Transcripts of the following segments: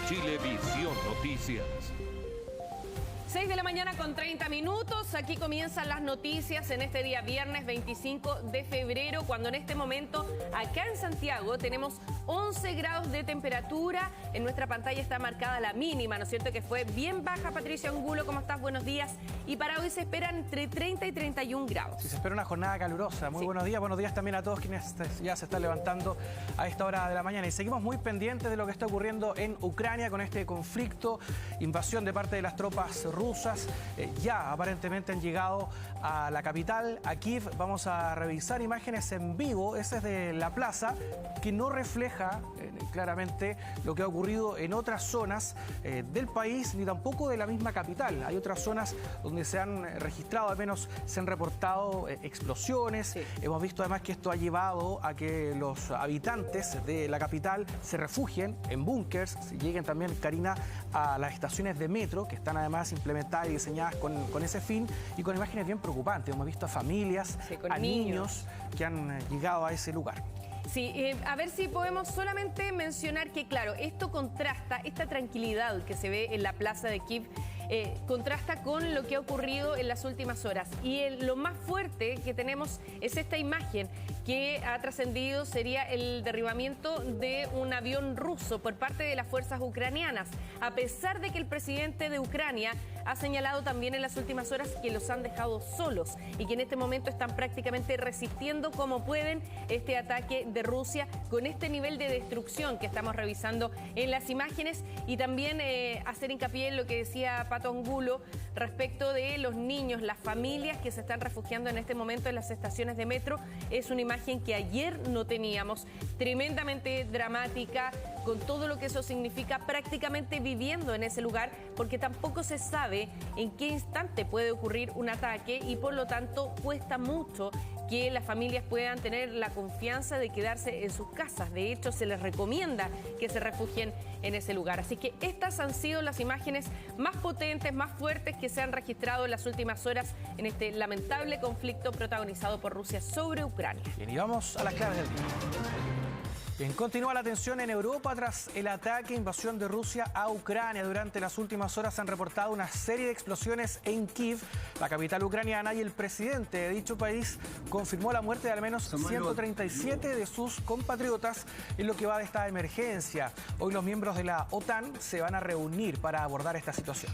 Chilevisión Noticias. 6 de la mañana con 30 minutos. Aquí comienzan las noticias en este día viernes 25 de febrero, cuando en este momento acá en Santiago tenemos 11 grados de temperatura. En nuestra pantalla está marcada la mínima, ¿no es cierto?, que fue bien baja. Patricio Angulo, ¿cómo estás? Buenos días. Y para hoy se esperan entre 30 y 31 grados. Sí, se espera una jornada calurosa. Muy buenos días también a todos quienes ya se están levantando a esta hora de la mañana. Y seguimos muy pendientes de lo que está ocurriendo en Ucrania con este conflicto, invasión de parte de las tropas rusas. Ya aparentemente han llegado a la capital, a Kiev. Vamos a revisar imágenes en vivo, esa es de la plaza, que no refleja claramente lo que ha ocurrido en otras zonas del país, ni tampoco de la misma capital. Hay otras zonas donde se han registrado, al menos se han reportado explosiones. Sí. Hemos visto además que esto ha llevado a que los habitantes de la capital se refugien en búnkers, lleguen también, Karina, a las estaciones de metro, que están además implementadas y diseñadas con ese fin, y con imágenes bien preocupantes. Hemos visto a familias, sí, a niños que han llegado a ese lugar. Sí, a ver si podemos solamente mencionar que, claro, esto contrasta, esta tranquilidad que se ve en la plaza de Kiev, contrasta con lo que ha ocurrido en las últimas horas. Y lo más fuerte que tenemos es esta imagen que ha trascendido, sería el derribamiento de un avión ruso por parte de las fuerzas ucranianas, a pesar de que el presidente de Ucrania ha señalado también en las últimas horas que los han dejado solos y que en este momento están prácticamente resistiendo como pueden este ataque de Rusia, con este nivel de destrucción que estamos revisando en las imágenes. Y también hacer hincapié en lo que decía Pato Angulo respecto de los niños, las familias que se están refugiando en este momento en las estaciones de metro. Es una imagen que ayer no teníamos, tremendamente dramática, con todo lo que eso significa, prácticamente viviendo en ese lugar, porque tampoco se sabe en qué instante puede ocurrir un ataque y por lo tanto cuesta mucho que las familias puedan tener la confianza de quedarse en sus casas. De hecho, se les recomienda que se refugien en ese lugar. Así que estas han sido las imágenes más potentes, más fuertes que se han registrado en las últimas horas en este lamentable conflicto protagonizado por Rusia sobre Ucrania. Bien, y vamos a las claves del día. Bien, continúa la tensión en Europa tras el ataque e invasión de Rusia a Ucrania. Durante las últimas horas se han reportado una serie de explosiones en Kiev, la capital ucraniana, y el presidente de dicho país confirmó la muerte de al menos 137 de sus compatriotas en lo que va de esta emergencia. Hoy los miembros de la OTAN se van a reunir para abordar esta situación.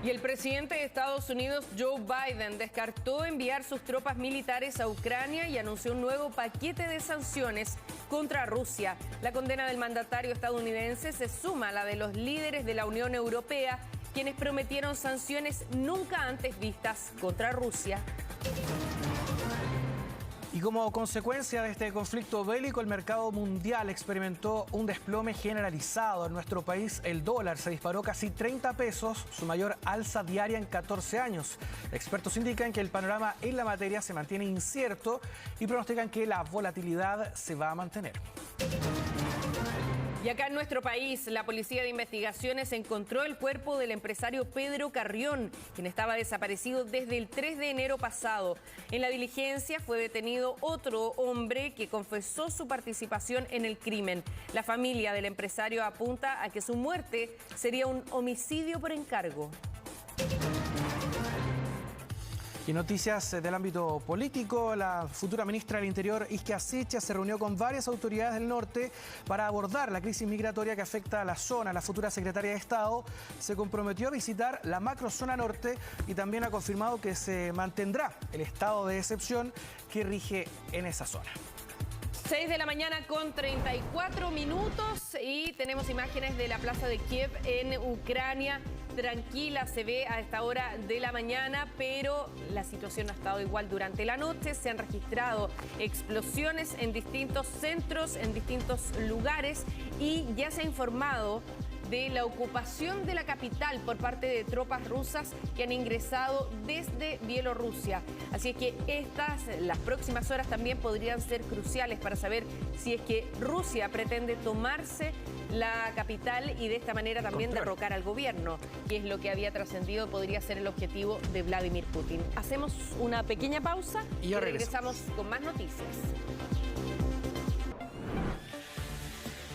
Y el presidente de Estados Unidos, Joe Biden, descartó enviar sus tropas militares a Ucrania y anunció un nuevo paquete de sanciones contra Rusia. La condena del mandatario estadounidense se suma a la de los líderes de la Unión Europea, quienes prometieron sanciones nunca antes vistas contra Rusia. Y como consecuencia de este conflicto bélico, el mercado mundial experimentó un desplome generalizado. En nuestro país, el dólar se disparó casi 30 pesos, su mayor alza diaria en 14 años. Expertos indican que el panorama en la materia se mantiene incierto y pronostican que la volatilidad se va a mantener. Y acá en nuestro país, la Policía de Investigaciones encontró el cuerpo del empresario Pedro Carrión, quien estaba desaparecido desde el 3 de enero pasado. En la diligencia fue detenido otro hombre que confesó su participación en el crimen. La familia del empresario apunta a que su muerte sería un homicidio por encargo. Y noticias del ámbito político, la futura ministra del Interior, Isquia Sicha, se reunió con varias autoridades del norte para abordar la crisis migratoria que afecta a la zona. La futura secretaria de Estado se comprometió a visitar la macrozona norte y también ha confirmado que se mantendrá el estado de excepción que rige en esa zona. 6 de la mañana con 34 minutos y tenemos imágenes de la plaza de Kiev en Ucrania. Tranquila se ve a esta hora de la mañana, pero la situación ha estado igual durante la noche. Se han registrado explosiones en distintos centros, en distintos lugares, y ya se ha informado de la ocupación de la capital por parte de tropas rusas que han ingresado desde Bielorrusia. Así es que las próximas horas también podrían ser cruciales para saber si es que Rusia pretende tomarse la capital y de esta manera también derrocar al gobierno, que es lo que había trascendido, podría ser el objetivo de Vladimir Putin. Hacemos una pequeña pausa y regresamos con más noticias.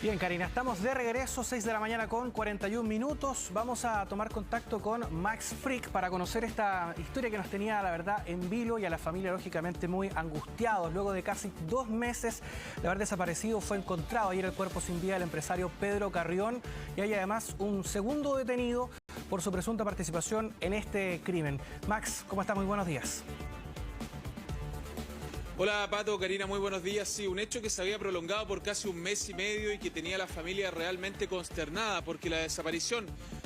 Bien, Karina, estamos de regreso, 6 de la mañana con 41 minutos. Vamos a tomar contacto con Max Frick para conocer esta historia que nos tenía, la verdad, en vilo y a la familia, lógicamente, muy angustiados. Luego de casi 2 meses de haber desaparecido, fue encontrado ayer el cuerpo sin vida del empresario Pedro Carrión y hay además un segundo detenido por su presunta participación en este crimen. Max, ¿cómo está? Muy buenos días. Hola Pato, Karina, muy buenos días. Sí, un hecho que se había prolongado por casi 1 mes y medio y que tenía a la familia realmente consternada porque la desaparición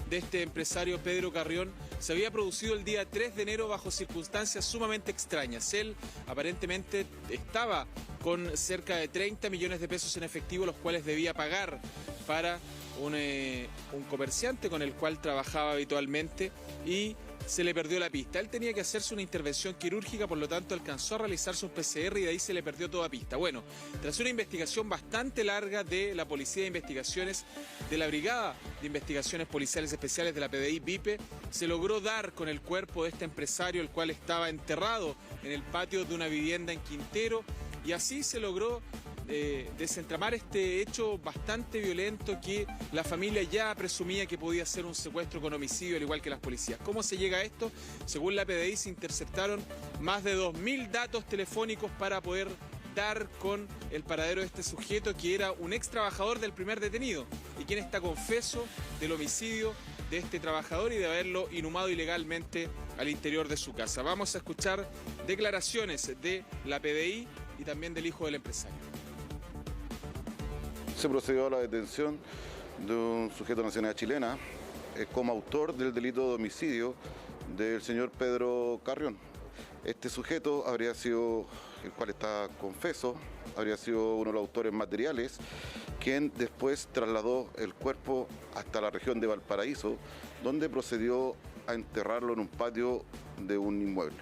de este empresario Pedro Carrión se había producido el día 3 de enero bajo circunstancias sumamente extrañas. Él aparentemente estaba con cerca de 30 millones de pesos en efectivo, los cuales debía pagar para un comerciante con el cual trabajaba habitualmente y se le perdió la pista. Él tenía que hacerse una intervención quirúrgica, por lo tanto alcanzó a realizarse un PCR y de ahí se le perdió toda pista. Bueno, tras una investigación bastante larga de la Policía de Investigaciones, de la Brigada de Investigaciones Policiales Especiales de la PDI BIPE, se logró dar con el cuerpo de este empresario, el cual estaba enterrado en el patio de una vivienda en Quintero, y así se logró desentramar este hecho bastante violento que la familia ya presumía que podía ser un secuestro con homicidio, al igual que las policías. ¿Cómo se llega a esto? Según la PDI se interceptaron más de 2.000 datos telefónicos para poder dar con el paradero de este sujeto, que era un ex trabajador del primer detenido y quien está confeso del homicidio de este trabajador y de haberlo inhumado ilegalmente al interior de su casa. Vamos a escuchar declaraciones de la PDI y también del hijo del empresario. Se procedió a la detención de un sujeto de nacionalidad chilena como autor del delito de homicidio del señor Pedro Carrión. Este sujeto habría sido, el cual está confeso, habría sido uno de los autores materiales, quien después trasladó el cuerpo hasta la región de Valparaíso, donde procedió a enterrarlo en un patio de un inmueble.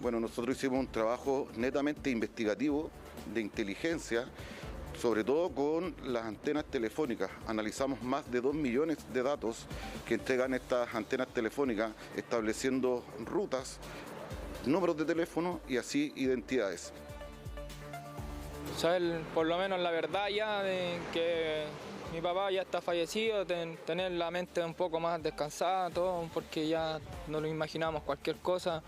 Bueno, nosotros hicimos un trabajo netamente investigativo, de inteligencia, sobre todo con las antenas telefónicas. Analizamos más de 2 millones de datos que entregan estas antenas telefónicas, estableciendo rutas, números de teléfono y así identidades. Saber por lo menos la verdad ya de que mi papá ya está fallecido, tener la mente un poco más descansada, todo, porque ya no lo imaginamos cualquier cosa.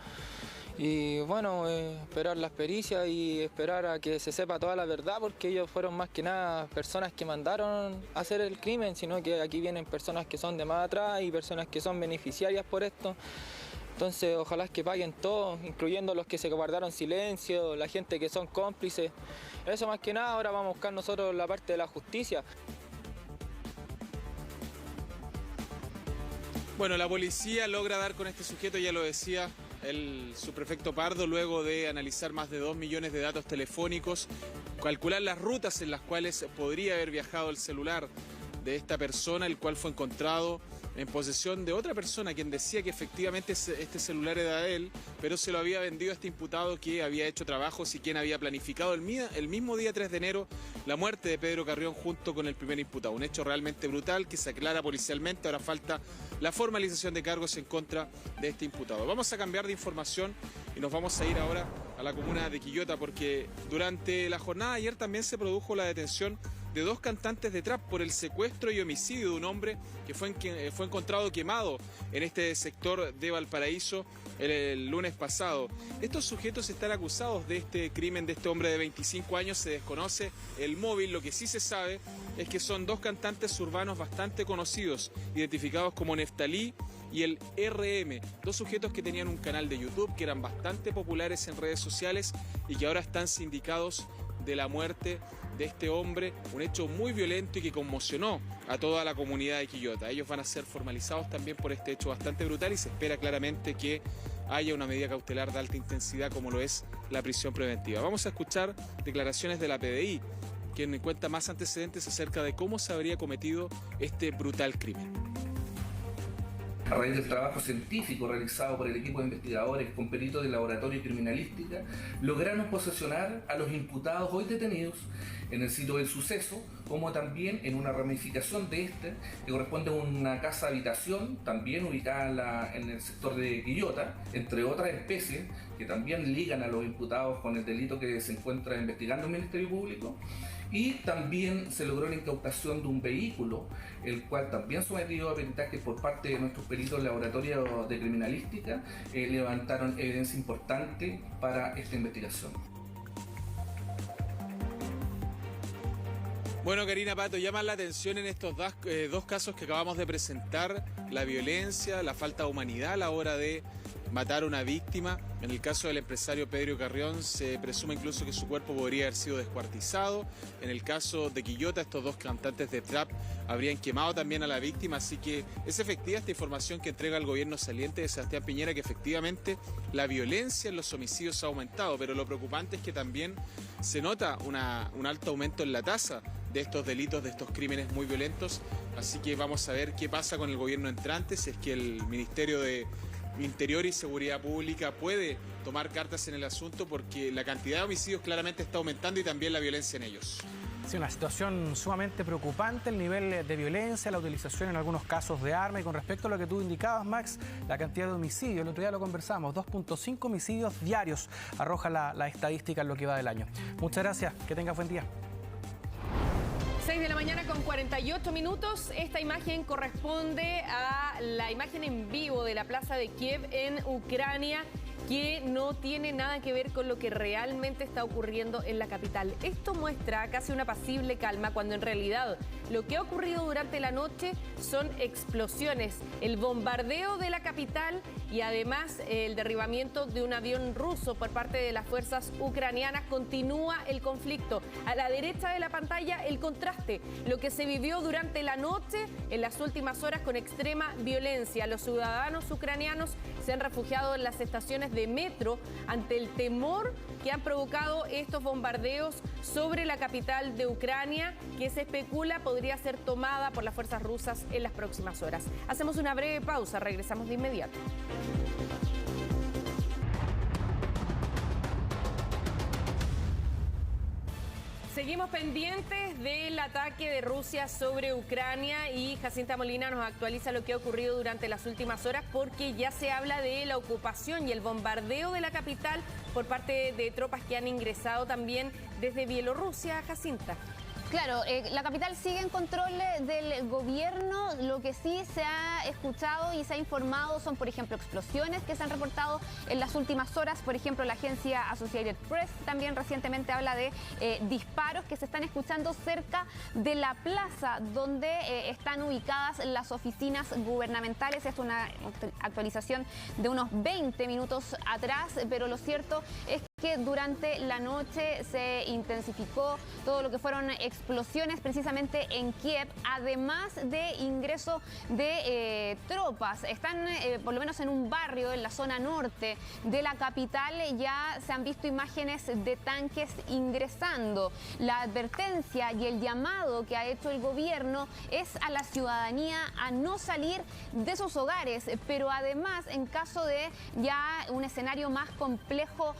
Y bueno, esperar las pericias y esperar a que se sepa toda la verdad, porque ellos fueron más que nada personas que mandaron a hacer el crimen, sino que aquí vienen personas que son de más atrás y personas que son beneficiarias por esto. Entonces ojalá que paguen todos, incluyendo los que se guardaron silencio, la gente que son cómplices. Eso más que nada, ahora vamos a buscar nosotros la parte de la justicia. Bueno, la policía logra dar con este sujeto, ya lo decía el subprefecto Pardo, luego de analizar más de 2 millones de datos telefónicos, calcular las rutas en las cuales podría haber viajado el celular de esta persona, el cual fue encontrado en posesión de otra persona, quien decía que efectivamente este celular era de él, pero se lo había vendido a este imputado que había hecho trabajos y quien había planificado el mismo día 3 de enero la muerte de Pedro Carrión junto con el primer imputado. Un hecho realmente brutal que se aclara policialmente. Ahora falta la formalización de cargos en contra de este imputado. Vamos a cambiar de información y nos vamos a ir ahora a la comuna de Quillota, porque durante la jornada de ayer también se produjo la detención de 2 cantantes de trap por el secuestro y homicidio de un hombre que fue encontrado quemado en este sector de Valparaíso el lunes pasado. Estos sujetos están acusados de este crimen de este hombre de 25 años. Se desconoce el móvil. Lo que sí se sabe es que son 2 cantantes urbanos bastante conocidos, identificados como Neftalí y el RM, 2 sujetos que tenían un canal de YouTube, que eran bastante populares en redes sociales y que ahora están sindicados de la muerte de este hombre, un hecho muy violento y que conmocionó a toda la comunidad de Quillota. Ellos van a ser formalizados también por este hecho bastante brutal y se espera claramente que haya una medida cautelar de alta intensidad como lo es la prisión preventiva. Vamos a escuchar declaraciones de la PDI, quien cuenta más antecedentes acerca de cómo se habría cometido este brutal crimen. A raíz del trabajo científico realizado por el equipo de investigadores con peritos de laboratorio y criminalística, lograron posesionar a los imputados hoy detenidos en el sitio del suceso, como también en una ramificación de este, que corresponde a una casa habitación, también ubicada en el sector de Quillota, entre otras especies que también ligan a los imputados con el delito que se encuentra investigando el Ministerio Público. y también se logró la incautación de un vehículo, el cual también sometido a peritaje por parte de nuestros peritos del laboratorio de criminalística, levantaron evidencia importante para esta investigación. Bueno, Karina, Pato, llama la atención en estos dos casos que acabamos de presentar, la violencia, la falta de humanidad a la hora de matar a una víctima. En el caso del empresario Pedro Carrión se presume incluso que su cuerpo podría haber sido descuartizado. En el caso de Quillota, estos dos cantantes de trap habrían quemado también a la víctima, así que es efectiva esta información que entrega el gobierno saliente de Sebastián Piñera, que efectivamente la violencia en los homicidios ha aumentado, pero lo preocupante es que también se nota un alto aumento en la tasa de estos delitos, de estos crímenes muy violentos, así que vamos a ver qué pasa con el gobierno entrante, si es que el Ministerio de Interior y Seguridad Pública puede tomar cartas en el asunto, porque la cantidad de homicidios claramente está aumentando y también la violencia en ellos. Sí, una situación sumamente preocupante, el nivel de violencia, la utilización en algunos casos de arma, y con respecto a lo que tú indicabas, Max, la cantidad de homicidios, el otro día lo conversamos, 2.5 homicidios diarios arroja la estadística en lo que va del año. Muchas gracias, que tengas buen día. 6 de la mañana con 48 minutos. Esta imagen corresponde a la imagen en vivo de la plaza de Kiev en Ucrania, que no tiene nada que ver con lo que realmente está ocurriendo en la capital. Esto muestra casi una apacible calma, cuando en realidad lo que ha ocurrido durante la noche son explosiones, el bombardeo de la capital y además el derribamiento de un avión ruso por parte de las fuerzas ucranianas. Continúa el conflicto. A la derecha de la pantalla, el contraste, lo que se vivió durante la noche en las últimas horas con extrema violencia. Los ciudadanos ucranianos se han refugiado en las estaciones de metro ante el temor que han provocado estos bombardeos sobre la capital de Ucrania, que se especula podría ser tomada por las fuerzas rusas en las próximas horas. Hacemos una breve pausa, regresamos de inmediato. Seguimos pendientes del ataque de Rusia sobre Ucrania y Jacinta Molina nos actualiza lo que ha ocurrido durante las últimas horas, porque ya se habla de la ocupación y el bombardeo de la capital por parte de tropas que han ingresado también desde Bielorrusia. Jacinta. Claro, la capital sigue en control del gobierno. Lo que sí se ha escuchado y se ha informado son, por ejemplo, explosiones que se han reportado en las últimas horas. Por ejemplo, la agencia Associated Press también recientemente habla de disparos que se están escuchando cerca de la plaza donde están ubicadas las oficinas gubernamentales. Es una actualización de unos 20 minutos atrás, pero lo cierto es que durante la noche se intensificó todo lo que fueron explosiones precisamente en Kiev, además de ingreso de tropas. Están por lo menos en un barrio en la zona norte de la capital, ya se han visto imágenes de tanques ingresando. La advertencia y el llamado que ha hecho el gobierno es a la ciudadanía a no salir de sus hogares, pero además, en caso de ya un escenario más complejo,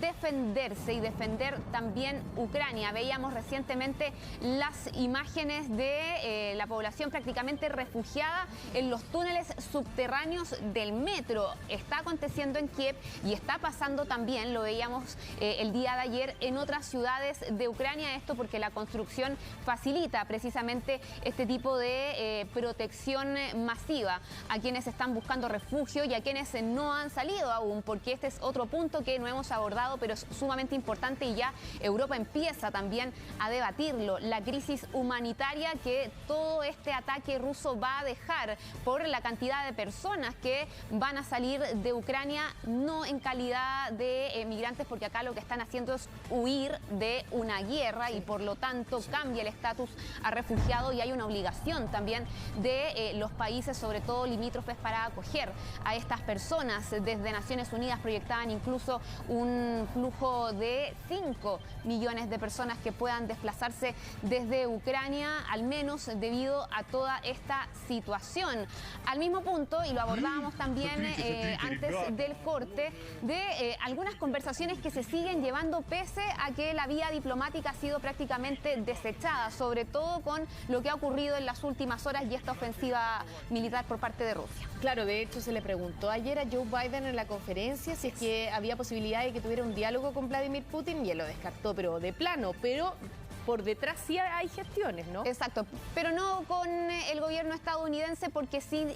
defenderse y defender también Ucrania. Veíamos recientemente las imágenes de la población prácticamente refugiada en los túneles subterráneos del metro. Está aconteciendo en Kiev y está pasando también, lo veíamos el día de ayer, en otras ciudades de Ucrania. Esto porque la construcción facilita precisamente este tipo de protección masiva a quienes están buscando refugio y a quienes no han salido aún, porque este es otro punto que no hemos abordado, pero es sumamente importante y ya Europa empieza también a debatirlo. La crisis humanitaria que todo este ataque ruso va a dejar por la cantidad de personas que van a salir de Ucrania, no en calidad de migrantes, porque acá lo que están haciendo es huir de una guerra y por lo tanto cambia el estatus a refugiado, y hay una obligación también de los países, sobre todo limítrofes, para acoger a estas personas. Desde Naciones Unidas proyectaban incluso un flujo de 5 millones de personas que puedan desplazarse desde Ucrania, al menos debido a toda esta situación. Al mismo punto, y lo abordábamos también antes del corte, de algunas conversaciones que se siguen llevando pese a que la vía diplomática ha sido prácticamente desechada, sobre todo con lo que ha ocurrido en las últimas horas y esta ofensiva militar por parte de Rusia. Claro, de hecho se le preguntó ayer a Joe Biden en la conferencia si es que había posibilidad de que tuviera un diálogo con Vladimir Putin, y él lo descartó, pero de plano. Pero por detrás sí hay gestiones, ¿no? Exacto, pero no con el gobierno estadounidense, porque sí,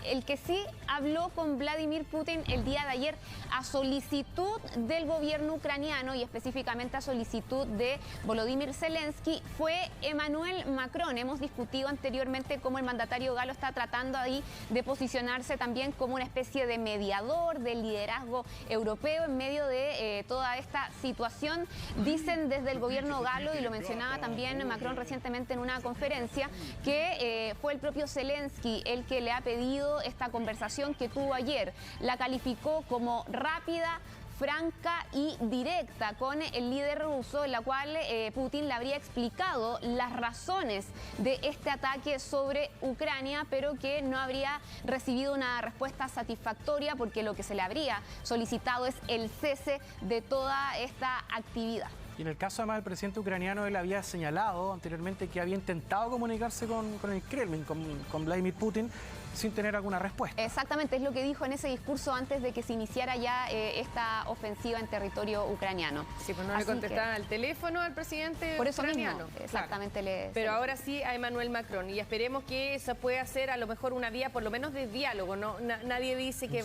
el que sí habló con Vladimir Putin el día de ayer a solicitud del gobierno ucraniano y específicamente a solicitud de Volodymyr Zelensky fue Emmanuel Macron. Hemos discutido anteriormente cómo el mandatario galo está tratando ahí de posicionarse también como una especie de mediador, de liderazgo europeo en medio de toda esta situación. Dicen desde el gobierno galo, y lo mencionaba también Macron recientemente en una conferencia, que fue el propio Zelensky el que le ha pedido esta conversación que tuvo ayer. La calificó como rápida, franca y directa con el líder ruso, en la cual Putin le habría explicado las razones de este ataque sobre Ucrania, pero que no habría recibido una respuesta satisfactoria, porque lo que se le habría solicitado es el cese de toda esta actividad. Y en el caso además del presidente ucraniano, él había señalado anteriormente que había intentado comunicarse con el Kremlin, con Vladimir Putin, sin tener alguna respuesta. Exactamente, es lo que dijo en ese discurso antes de que se iniciara ya esta ofensiva en territorio ucraniano. Sí, pues no le contestaban al teléfono al presidente por eso ucraniano. Mismo, exactamente. Claro. Pero ahora sí a Emmanuel Macron, y esperemos que eso pueda ser a lo mejor una vía por lo menos de diálogo, ¿no? Nadie dice que...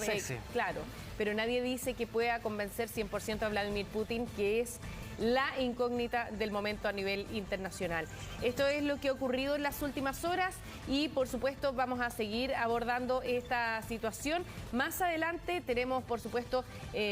claro, pero nadie dice que pueda convencer 100% a Vladimir Putin, que es la incógnita del momento a nivel internacional. Esto es lo que ha ocurrido en las últimas horas y por supuesto vamos a seguir abordando esta situación. Más adelante tenemos por supuesto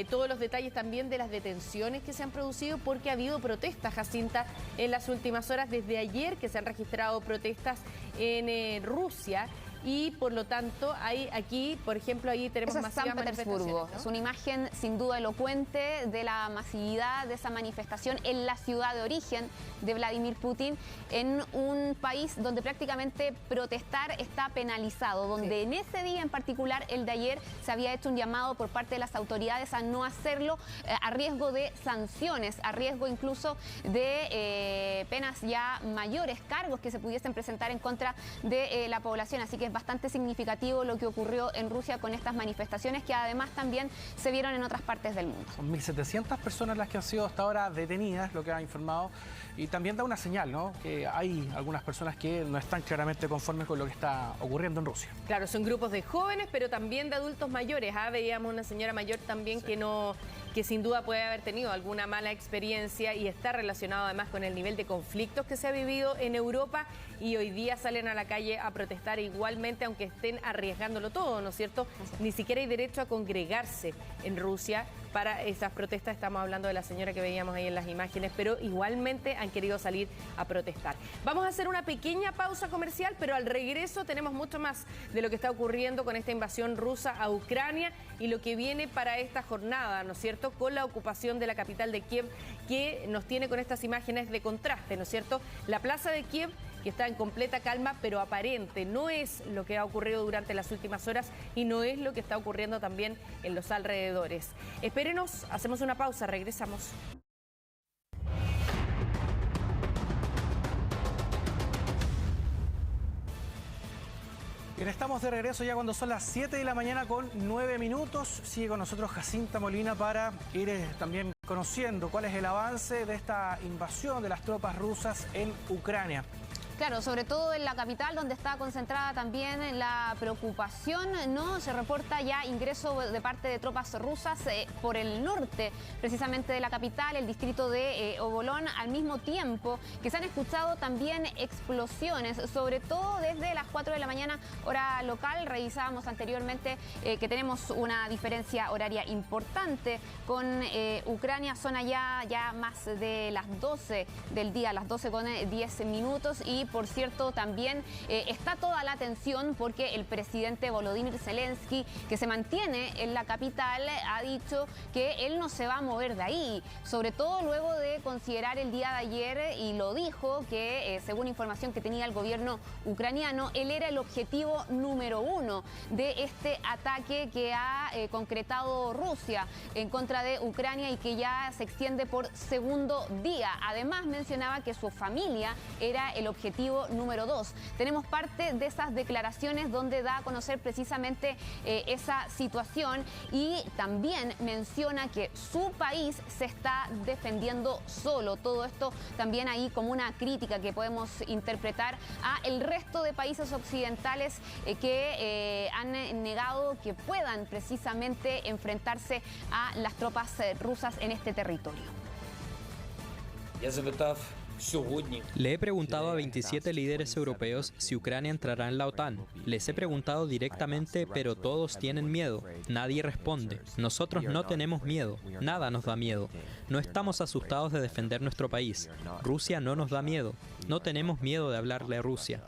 todos los detalles también de las detenciones que se han producido, porque ha habido protestas, Jacinta, en las últimas horas, desde ayer que se han registrado protestas en Rusia. Y por lo tanto, hay aquí, por ejemplo, ahí tenemos masivas manifestaciones, ¿no? Es una imagen sin duda elocuente de la masividad de esa manifestación en la ciudad de origen de Vladimir Putin, en un país donde prácticamente protestar está penalizado, donde en ese día en particular, el de ayer, se había hecho un llamado por parte de las autoridades a no hacerlo, a riesgo de sanciones, a riesgo incluso de penas ya mayores, cargos que se pudiesen presentar en contra de la población. Así que es bastante significativo lo que ocurrió en Rusia con estas manifestaciones, que además también se vieron en otras partes del mundo. Son 1.700 personas las que han sido hasta ahora detenidas, lo que ha informado, y también da una señal, ¿no? Que hay algunas personas que no están claramente conformes con lo que está ocurriendo en Rusia. Claro, son grupos de jóvenes, pero también de adultos mayores. Veíamos una señora mayor también que sin duda puede haber tenido alguna mala experiencia, y está relacionado además con el nivel de conflictos que se ha vivido en Europa, y hoy día salen a la calle a protestar igualmente, aunque estén arriesgándolo todo, ¿no es cierto? Ni siquiera hay derecho a congregarse en Rusia para esas protestas. Estamos hablando de la señora que veíamos ahí en las imágenes, pero igualmente han querido salir a protestar. Vamos a hacer una pequeña pausa comercial, pero al regreso tenemos mucho más de lo que está ocurriendo con esta invasión rusa a Ucrania y lo que viene para esta jornada, ¿no es cierto?, con la ocupación de la capital de Kiev, que nos tiene con estas imágenes de contraste, ¿no es cierto? La plaza de Kiev, que está en completa calma, pero aparente. No es lo que ha ocurrido durante las últimas horas y no es lo que está ocurriendo también en los alrededores. Espérenos, hacemos una pausa, regresamos. Bien, estamos de regreso ya cuando son las 7 de la mañana con 9 minutos. Sigue con nosotros Jacinta Molina para ir también conociendo cuál es el avance de esta invasión de las tropas rusas en Ucrania. Claro, sobre todo en la capital, donde está concentrada también la preocupación, ¿no? Se reporta ya ingreso de parte de tropas rusas por el norte, precisamente de la capital, el distrito de Obolón, al mismo tiempo que se han escuchado también explosiones, sobre todo desde las 4 de la mañana, hora local. Revisábamos anteriormente que tenemos una diferencia horaria importante con Ucrania, son allá ya más de las 12 del día, las 12 con 10 minutos, y por cierto, también está toda la atención porque el presidente Volodymyr Zelensky, que se mantiene en la capital, ha dicho que él no se va a mover de ahí, sobre todo luego de considerar el día de ayer, y lo dijo, que según información que tenía el gobierno ucraniano, él era el objetivo número 1 de este ataque que ha concretado Rusia en contra de Ucrania y que ya se extiende por segundo día. Además, mencionaba que su familia era el objetivo objetivo número 2. Tenemos parte de esas declaraciones donde da a conocer precisamente esa situación y también menciona que su país se está defendiendo solo. Todo esto también ahí como una crítica que podemos interpretar a el resto de países occidentales que han negado que puedan precisamente enfrentarse a las tropas rusas en este territorio. Le he preguntado a 27 líderes europeos si Ucrania entrará en la OTAN. Les he preguntado directamente, pero todos tienen miedo. Nadie responde. Nosotros no tenemos miedo. Nada nos da miedo. No estamos asustados de defender nuestro país. Rusia no nos da miedo. No tenemos miedo de hablarle a Rusia.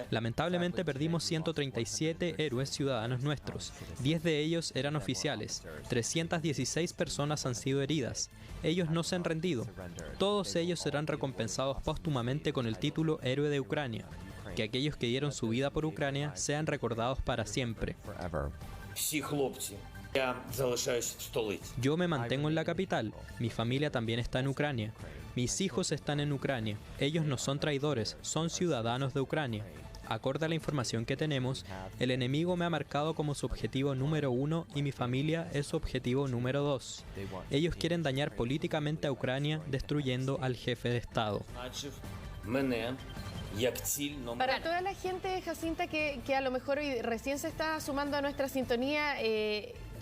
Lamentablemente perdimos 137 héroes ciudadanos nuestros. 10 de ellos eran oficiales. 316 personas han sido heridas. Ellos no se han rendido. Todos ellos serán recompensados póstumamente con el título Héroe de Ucrania. Que aquellos que dieron su vida por Ucrania sean recordados para siempre. Yo me mantengo en la capital. Mi familia también está en Ucrania. Mis hijos están en Ucrania. Ellos no son traidores, son ciudadanos de Ucrania. Acorde a la información que tenemos, el enemigo me ha marcado como su objetivo número 1 y mi familia es su objetivo número 2. Ellos quieren dañar políticamente a Ucrania, destruyendo al jefe de Estado. Para toda la gente, Jacinta, que a lo mejor hoy recién se está sumando a nuestra sintonía,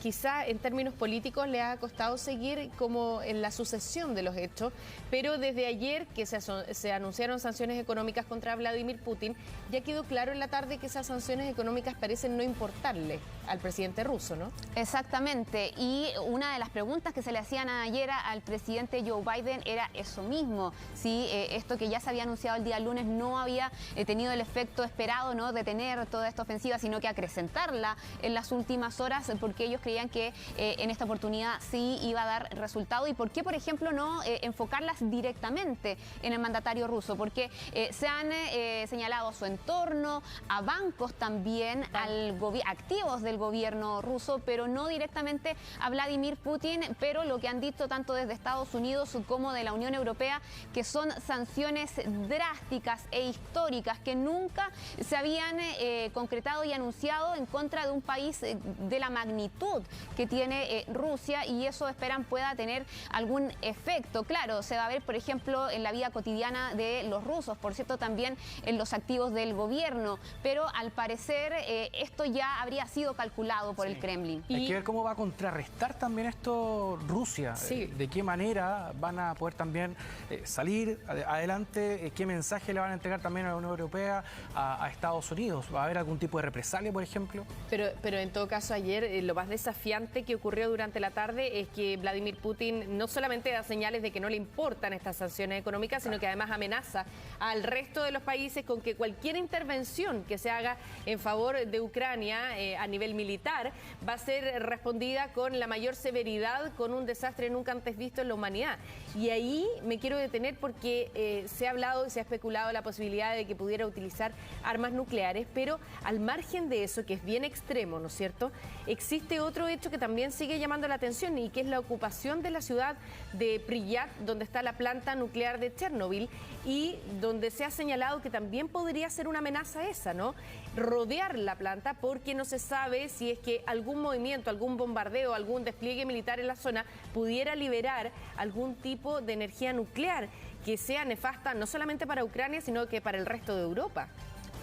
quizá en términos políticos le ha costado seguir como en la sucesión de los hechos, pero desde ayer que se anunciaron sanciones económicas contra Vladimir Putin, ya quedó claro en la tarde que esas sanciones económicas parecen no importarle al presidente ruso, ¿no? Exactamente, y una de las preguntas que se le hacían ayer al presidente Joe Biden era eso mismo, si esto que ya se había anunciado el día lunes no había tenido el efecto esperado, ¿no?, de tener toda esta ofensiva, sino que acrecentarla en las últimas horas, porque ellos creían que en esta oportunidad sí iba a dar resultado. ¿Y por qué, por ejemplo, no enfocarlas directamente en el mandatario ruso? Porque se han señalado a su entorno, a bancos también, activos del gobierno ruso, pero no directamente a Vladimir Putin, pero lo que han dicho tanto desde Estados Unidos como de la Unión Europea, que son sanciones drásticas e históricas que nunca se habían concretado y anunciado en contra de un país de la magnitud que tiene Rusia, y eso esperan pueda tener algún efecto. Claro, se va a ver, por ejemplo, en la vida cotidiana de los rusos, por cierto, también en los activos del gobierno, pero al parecer esto ya habría sido calculado por el Kremlin. Hay que ver cómo va a contrarrestar también esto Rusia, sí. De qué manera van a poder también salir adelante, qué mensaje le van a entregar también a la Unión Europea, a Estados Unidos. ¿Va a haber algún tipo de represalia, por ejemplo? Pero en todo caso ayer lo más desafiante que ocurrió durante la tarde es que Vladimir Putin no solamente da señales de que no le importan estas sanciones económicas, sino que además amenaza al resto de los países con que cualquier intervención que se haga en favor de Ucrania a nivel militar va a ser respondida con la mayor severidad, con un desastre nunca antes visto en la humanidad. Y ahí me quiero detener porque se ha hablado y se ha especulado la posibilidad de que pudiera utilizar armas nucleares, pero al margen de eso, que es bien extremo, ¿no es cierto?, existe otro hecho que también sigue llamando la atención, y que es la ocupación de la ciudad de Pripyat, donde está la planta nuclear de Chernobyl, y donde se ha señalado que también podría ser una amenaza esa, ¿no? Rodear la planta, porque no se sabe si es que algún movimiento, algún bombardeo, algún despliegue militar en la zona pudiera liberar algún tipo de energía nuclear que sea nefasta no solamente para Ucrania, sino que para el resto de Europa.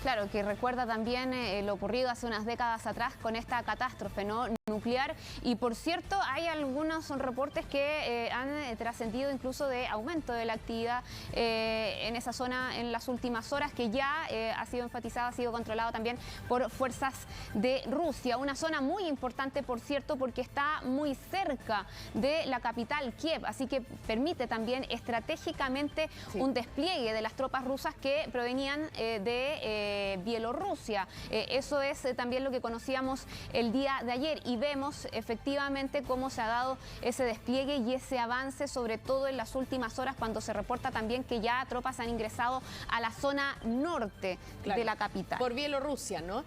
Claro, que recuerda también lo ocurrido hace unas décadas atrás con esta catástrofe, ¿no?, nuclear. Y por cierto, hay algunos reportes que han trascendido incluso de aumento de la actividad en esa zona en las últimas horas, que ya ha sido enfatizado, ha sido controlado también por fuerzas de Rusia. Una zona muy importante, por cierto, porque está muy cerca de la capital, Kiev, así que permite también estratégicamente un despliegue de las tropas rusas que provenían de Bielorrusia. Eso es también lo que conocíamos el día de ayer, y vemos efectivamente cómo se ha dado ese despliegue y ese avance, sobre todo en las últimas horas, cuando se reporta también que ya tropas han ingresado a la zona norte de la capital. Por Bielorrusia, ¿no?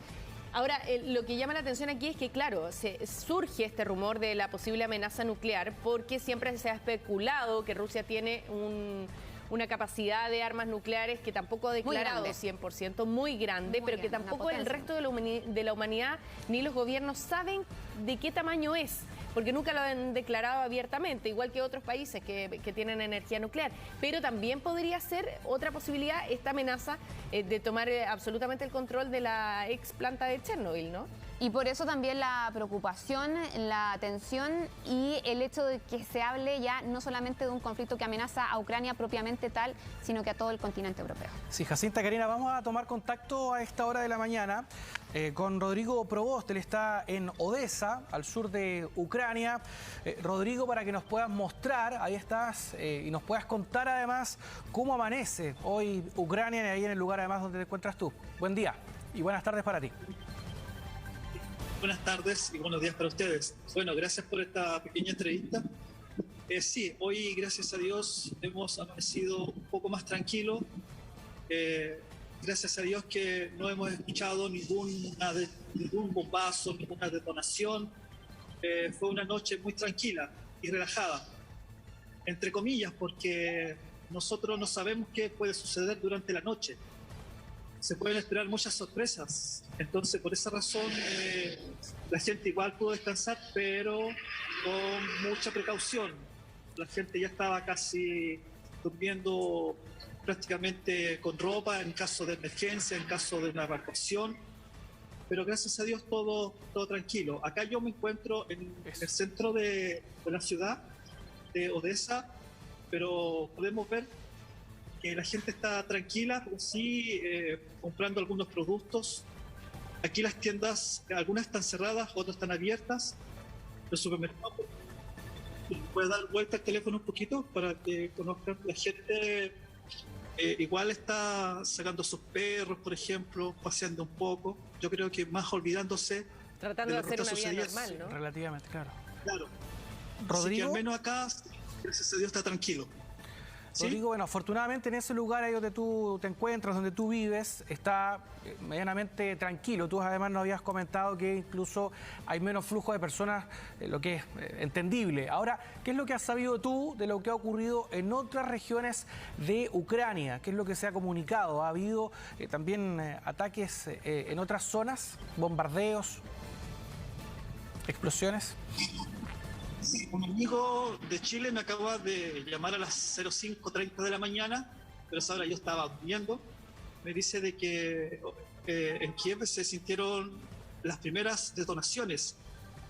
Ahora, lo que llama la atención aquí es que, claro, surge este rumor de la posible amenaza nuclear porque siempre se ha especulado que Rusia tiene una capacidad de armas nucleares que tampoco ha declarado 100%, muy grande, pero que tampoco el resto de la humanidad ni los gobiernos saben de qué tamaño es, porque nunca lo han declarado abiertamente, igual que otros países que tienen energía nuclear. Pero también podría ser otra posibilidad esta amenaza de tomar absolutamente el control de la ex planta de Chernobyl, ¿no? Y por eso también la preocupación, la tensión y el hecho de que se hable ya no solamente de un conflicto que amenaza a Ucrania propiamente tal, sino que a todo el continente europeo. Sí, Jacinta, Karina, vamos a tomar contacto a esta hora de la mañana con Rodrigo Provost. Él está en Odesa, al sur de Ucrania. Rodrigo, para que nos puedas mostrar, ahí estás, y nos puedas contar además cómo amanece hoy Ucrania y ahí en el lugar además donde te encuentras tú. Buen día y buenas tardes para ti. Buenas tardes y buenos días para ustedes. Bueno, gracias por esta pequeña entrevista. Sí, hoy, gracias a Dios, hemos amanecido un poco más tranquilo. Gracias a Dios que no hemos escuchado ningún bombazo, ninguna detonación. Fue una noche muy tranquila y relajada, entre comillas, porque nosotros no sabemos qué puede suceder durante la noche. Se pueden esperar muchas sorpresas. Entonces, por esa razón, la gente igual pudo descansar, pero con mucha precaución. La gente ya estaba casi durmiendo prácticamente con ropa en caso de emergencia, en caso de una evacuación. Pero gracias a Dios todo tranquilo. Acá yo me encuentro en el centro de la ciudad de Odesa, pero podemos ver que la gente está tranquila, pero sí comprando algunos productos. Aquí las tiendas, algunas están cerradas, otras están abiertas. Los supermercados, ¿puedes dar vuelta al teléfono un poquito para que conozcan? La gente igual está sacando a sus perros, por ejemplo, paseando un poco. Yo creo que más olvidándose. Tratando de hacer una vida normal, ¿no? Relativamente, claro. Claro. Rodrigo, así que al menos acá, gracias a Dios, está tranquilo. ¿Sí? Rodrigo, bueno, afortunadamente en ese lugar ahí donde tú te encuentras, donde tú vives, está medianamente tranquilo. Tú además nos habías comentado que incluso hay menos flujo de personas, lo que es entendible. Ahora, ¿qué es lo que has sabido tú de lo que ha ocurrido en otras regiones de Ucrania? ¿Qué es lo que se ha comunicado? ¿Ha habido también ataques en otras zonas? ¿Bombardeos? ¿Explosiones? Sí, un amigo de Chile me acaba de llamar a las 05:30 de la mañana, pero a esa hora yo estaba durmiendo. Me dice de que en Kiev se sintieron las primeras detonaciones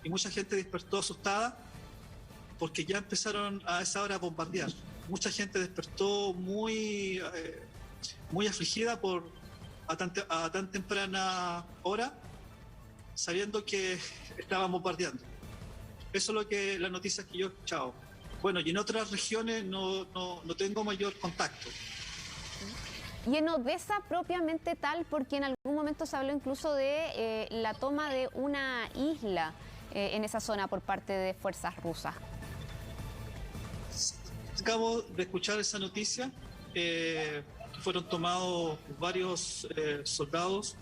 y mucha gente despertó asustada porque ya empezaron a esa hora a bombardear. Mucha gente despertó muy afligida a tan temprana hora, sabiendo que estaban bombardeando. Eso es lo que las noticias que yo he escuchado. Bueno, y en otras regiones no tengo mayor contacto. Y en Odesa propiamente tal, porque en algún momento se habló incluso de la toma de una isla en esa zona por parte de fuerzas rusas. Acabo de escuchar esa noticia. Fueron tomados varios soldados.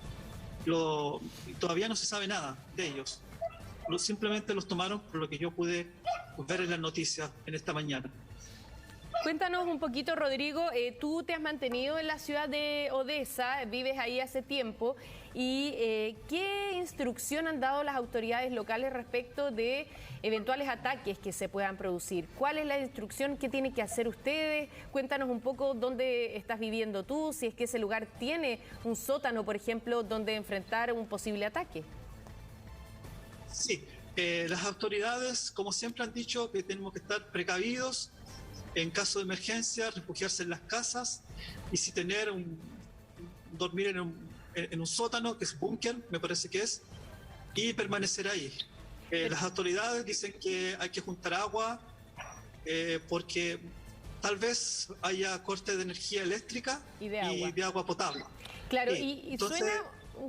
Todavía no se sabe nada de ellos. Simplemente los tomaron por lo que yo pude ver en las noticias en esta mañana. Cuéntanos un poquito, Rodrigo, tú te has mantenido en la ciudad de Odesa, vives ahí hace tiempo, y ¿qué instrucción han dado las autoridades locales respecto de eventuales ataques que se puedan producir? ¿Cuál es la instrucción que tienen que hacer ustedes? Cuéntanos un poco dónde estás viviendo tú, si es que ese lugar tiene un sótano, por ejemplo, donde enfrentar un posible ataque. Sí, las autoridades, como siempre, han dicho que tenemos que estar precavidos en caso de emergencia, refugiarse en las casas y si dormir en un sótano, que es búnker, me parece que es, y permanecer ahí. Las autoridades dicen que hay que juntar agua porque tal vez haya corte de energía eléctrica y de agua potable. Claro, y entonces,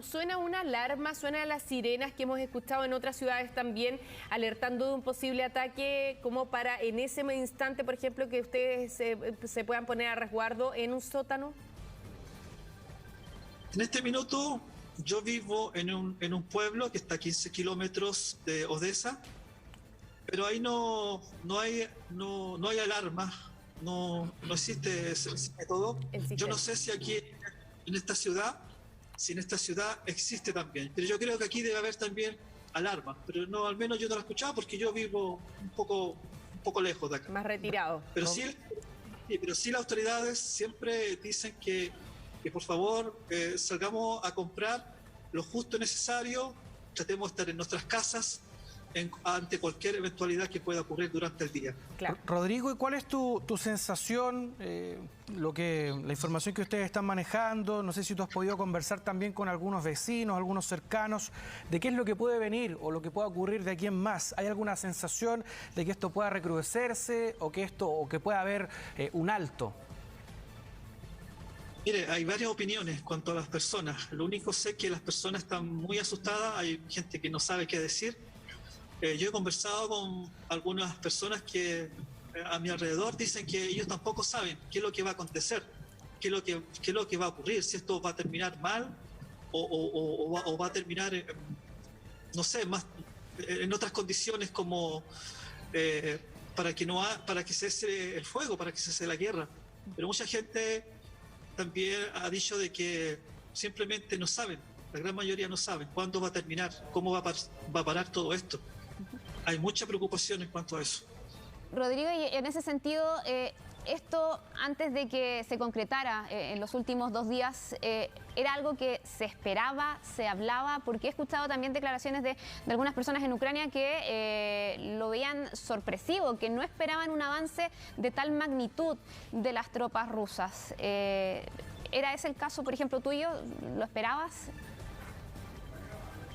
suena una alarma, suenan las sirenas que hemos escuchado en otras ciudades también, alertando de un posible ataque, como para en ese instante, por ejemplo, que ustedes se puedan poner a resguardo en un sótano. En este minuto yo vivo en un pueblo que está a 15 kilómetros de Odessa, pero ahí no hay alarma, no existe ese método. Yo no sé si aquí en esta ciudad existe también, pero yo creo que aquí debe haber también alarma, pero no, al menos yo no la he escuchado porque yo vivo un poco lejos de acá. Más retirado. Pero sí, las autoridades siempre dicen que por favor salgamos a comprar lo justo y necesario, tratemos de estar en nuestras casas ante cualquier eventualidad que pueda ocurrir durante el día. Claro. Rodrigo, ¿y cuál es tu sensación, la información que ustedes están manejando? No sé si tú has podido conversar también con algunos vecinos, algunos cercanos, de qué es lo que puede venir o lo que pueda ocurrir de aquí en más. ¿Hay alguna sensación de que esto pueda recrudecerse o que pueda haber un alto? Mire, hay varias opiniones cuanto a las personas. Lo único sé que las personas están muy asustadas, hay gente que no sabe qué decir. Yo he conversado con algunas personas que a mi alrededor dicen que ellos tampoco saben qué es lo que va a acontecer, qué es lo que va a ocurrir, si esto va a terminar mal o va a terminar, no sé, más en otras condiciones como para que cese el fuego, para que cese la guerra. Pero mucha gente también ha dicho de que simplemente no saben, la gran mayoría no saben cuándo va a terminar, cómo va a parar todo esto. Hay mucha preocupación en cuanto a eso. Rodrigo, y en ese sentido, esto antes de que se concretara en los últimos 2 días, ¿era algo que se esperaba, se hablaba? Porque he escuchado también declaraciones de algunas personas en Ucrania que lo veían sorpresivo, que no esperaban un avance de tal magnitud de las tropas rusas. ¿Era ese el caso, por ejemplo, tuyo? ¿Lo esperabas?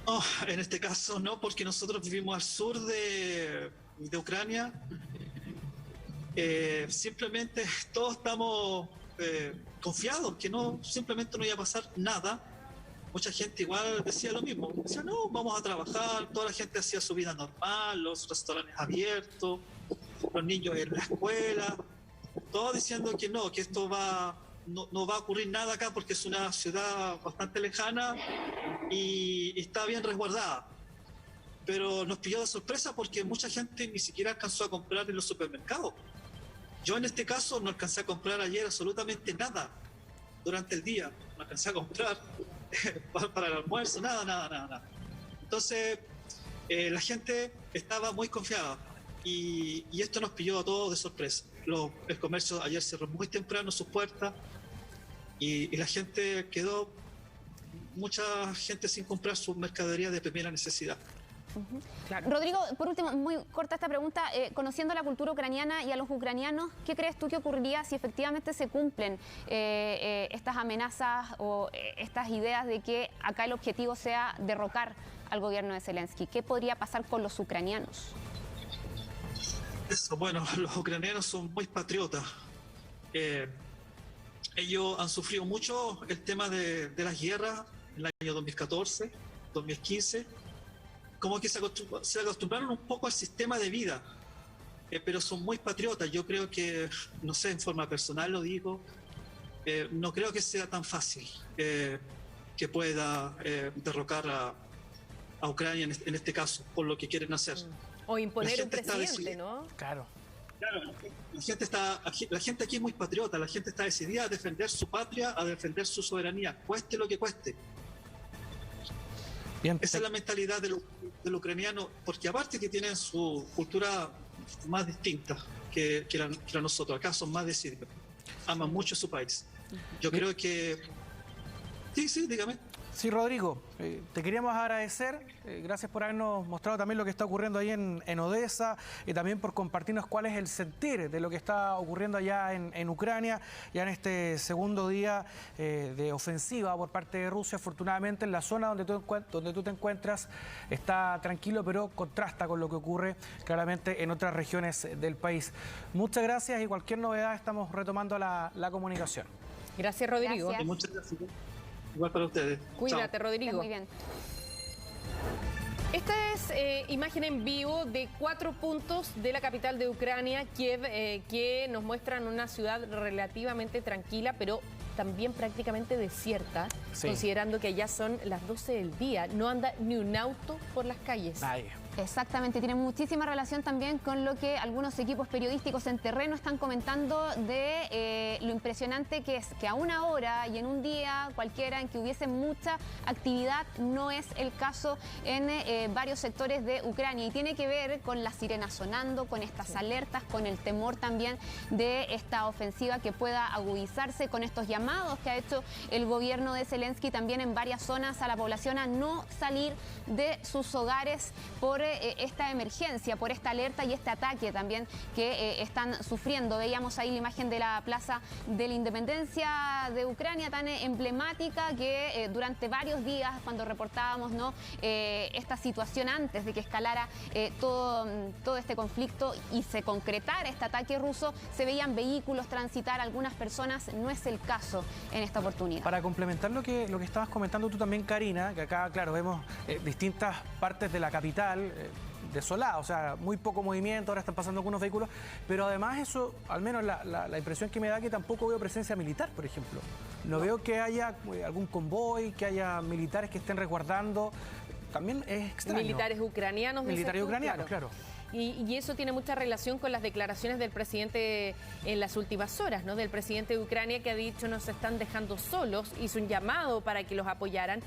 No, en este caso no, porque nosotros vivimos al sur de Ucrania. Simplemente todos estamos confiados que simplemente no iba a pasar nada. Mucha gente igual decía lo mismo, decía no, vamos a trabajar, toda la gente hacía su vida normal, los restaurantes abiertos, los niños en la escuela, todos diciendo que no, que esto no va a ocurrir nada acá porque es una ciudad bastante lejana y está bien resguardada. Pero nos pilló de sorpresa porque mucha gente ni siquiera alcanzó a comprar en los supermercados. Yo en este caso no alcancé a comprar ayer absolutamente nada durante el día, no alcancé a comprar para el almuerzo, nada. Entonces la gente estaba muy confiada y esto nos pilló a todos de sorpresa. El comercio ayer cerró muy temprano sus puertas y la gente quedó, mucha gente sin comprar sus mercaderías de primera necesidad. Claro. Rodrigo, por último, muy corta esta pregunta. Conociendo la cultura ucraniana y a los ucranianos, ¿qué crees tú que ocurriría si efectivamente se cumplen estas amenazas o estas ideas de que acá el objetivo sea derrocar al gobierno de Zelensky? ¿Qué podría pasar con los ucranianos? Bueno, los ucranianos son muy patriotas. Ellos han sufrido mucho el tema de las guerras en el año 2014, 2015. Como que se acostumbraron un poco al sistema de vida, pero son muy patriotas. Yo creo que, no sé, en forma personal lo digo, no creo que sea tan fácil que pueda derrocar a Ucrania en este caso, por lo que quieren hacer. O imponer un presidente, ¿no? Claro. Claro, la gente aquí es muy patriota, la gente está decidida a defender su patria, a defender su soberanía, cueste lo que cueste. Bien. Esa es la mentalidad del ucraniano, porque aparte que tienen su cultura más distinta que la nosotros, acá son más decididos, aman mucho su país. Yo creo que... Sí, dígame. Sí, Rodrigo, te queríamos agradecer, gracias por habernos mostrado también lo que está ocurriendo ahí en Odessa y también por compartirnos cuál es el sentir de lo que está ocurriendo allá en Ucrania, ya en este segundo día de ofensiva por parte de Rusia. Afortunadamente en la zona donde tú te encuentras está tranquilo, pero contrasta con lo que ocurre claramente en otras regiones del país. Muchas gracias y cualquier novedad estamos retomando la comunicación. Gracias, Rodrigo. Gracias. Muchas gracias. Igual para ustedes. Cuídate, Chao. Rodrigo. Muy bien. Esta es imagen en vivo de 4 puntos de la capital de Ucrania, Kiev, que nos muestran una ciudad relativamente tranquila, pero también prácticamente desierta, considerando que allá son las 12 del día. No anda ni un auto por las calles. Nadie. Exactamente, tiene muchísima relación también con lo que algunos equipos periodísticos en terreno están comentando de lo impresionante que es que a una hora y en un día cualquiera en que hubiese mucha actividad no es el caso en varios sectores de Ucrania, y tiene que ver con las sirenas sonando, con estas alertas, con el temor también de esta ofensiva que pueda agudizarse, con estos llamados que ha hecho el gobierno de Zelensky también en varias zonas a la población a no salir de sus hogares por esta emergencia, por esta alerta y este ataque también que están sufriendo. Veíamos ahí la imagen de la Plaza de la Independencia de Ucrania, tan emblemática, que durante varios días, cuando reportábamos esta situación antes de que escalara todo este conflicto y se concretara este ataque ruso, se veían vehículos transitar, algunas personas. No es el caso en esta oportunidad. Para complementar lo que estabas comentando tú también, Karina, que acá, claro, vemos distintas partes de la capital desolada, o sea, muy poco movimiento, ahora están pasando algunos vehículos, pero además eso, al menos la impresión que me da, que tampoco veo presencia militar, por ejemplo. No veo que haya algún convoy, que haya militares que estén resguardando. También es extraño. Militares ucranianos. Militares ucranianos, claro. Y eso tiene mucha relación con las declaraciones del presidente en las últimas horas, ¿no? Del presidente de Ucrania, que ha dicho nos están dejando solos, hizo un llamado para que los apoyaran,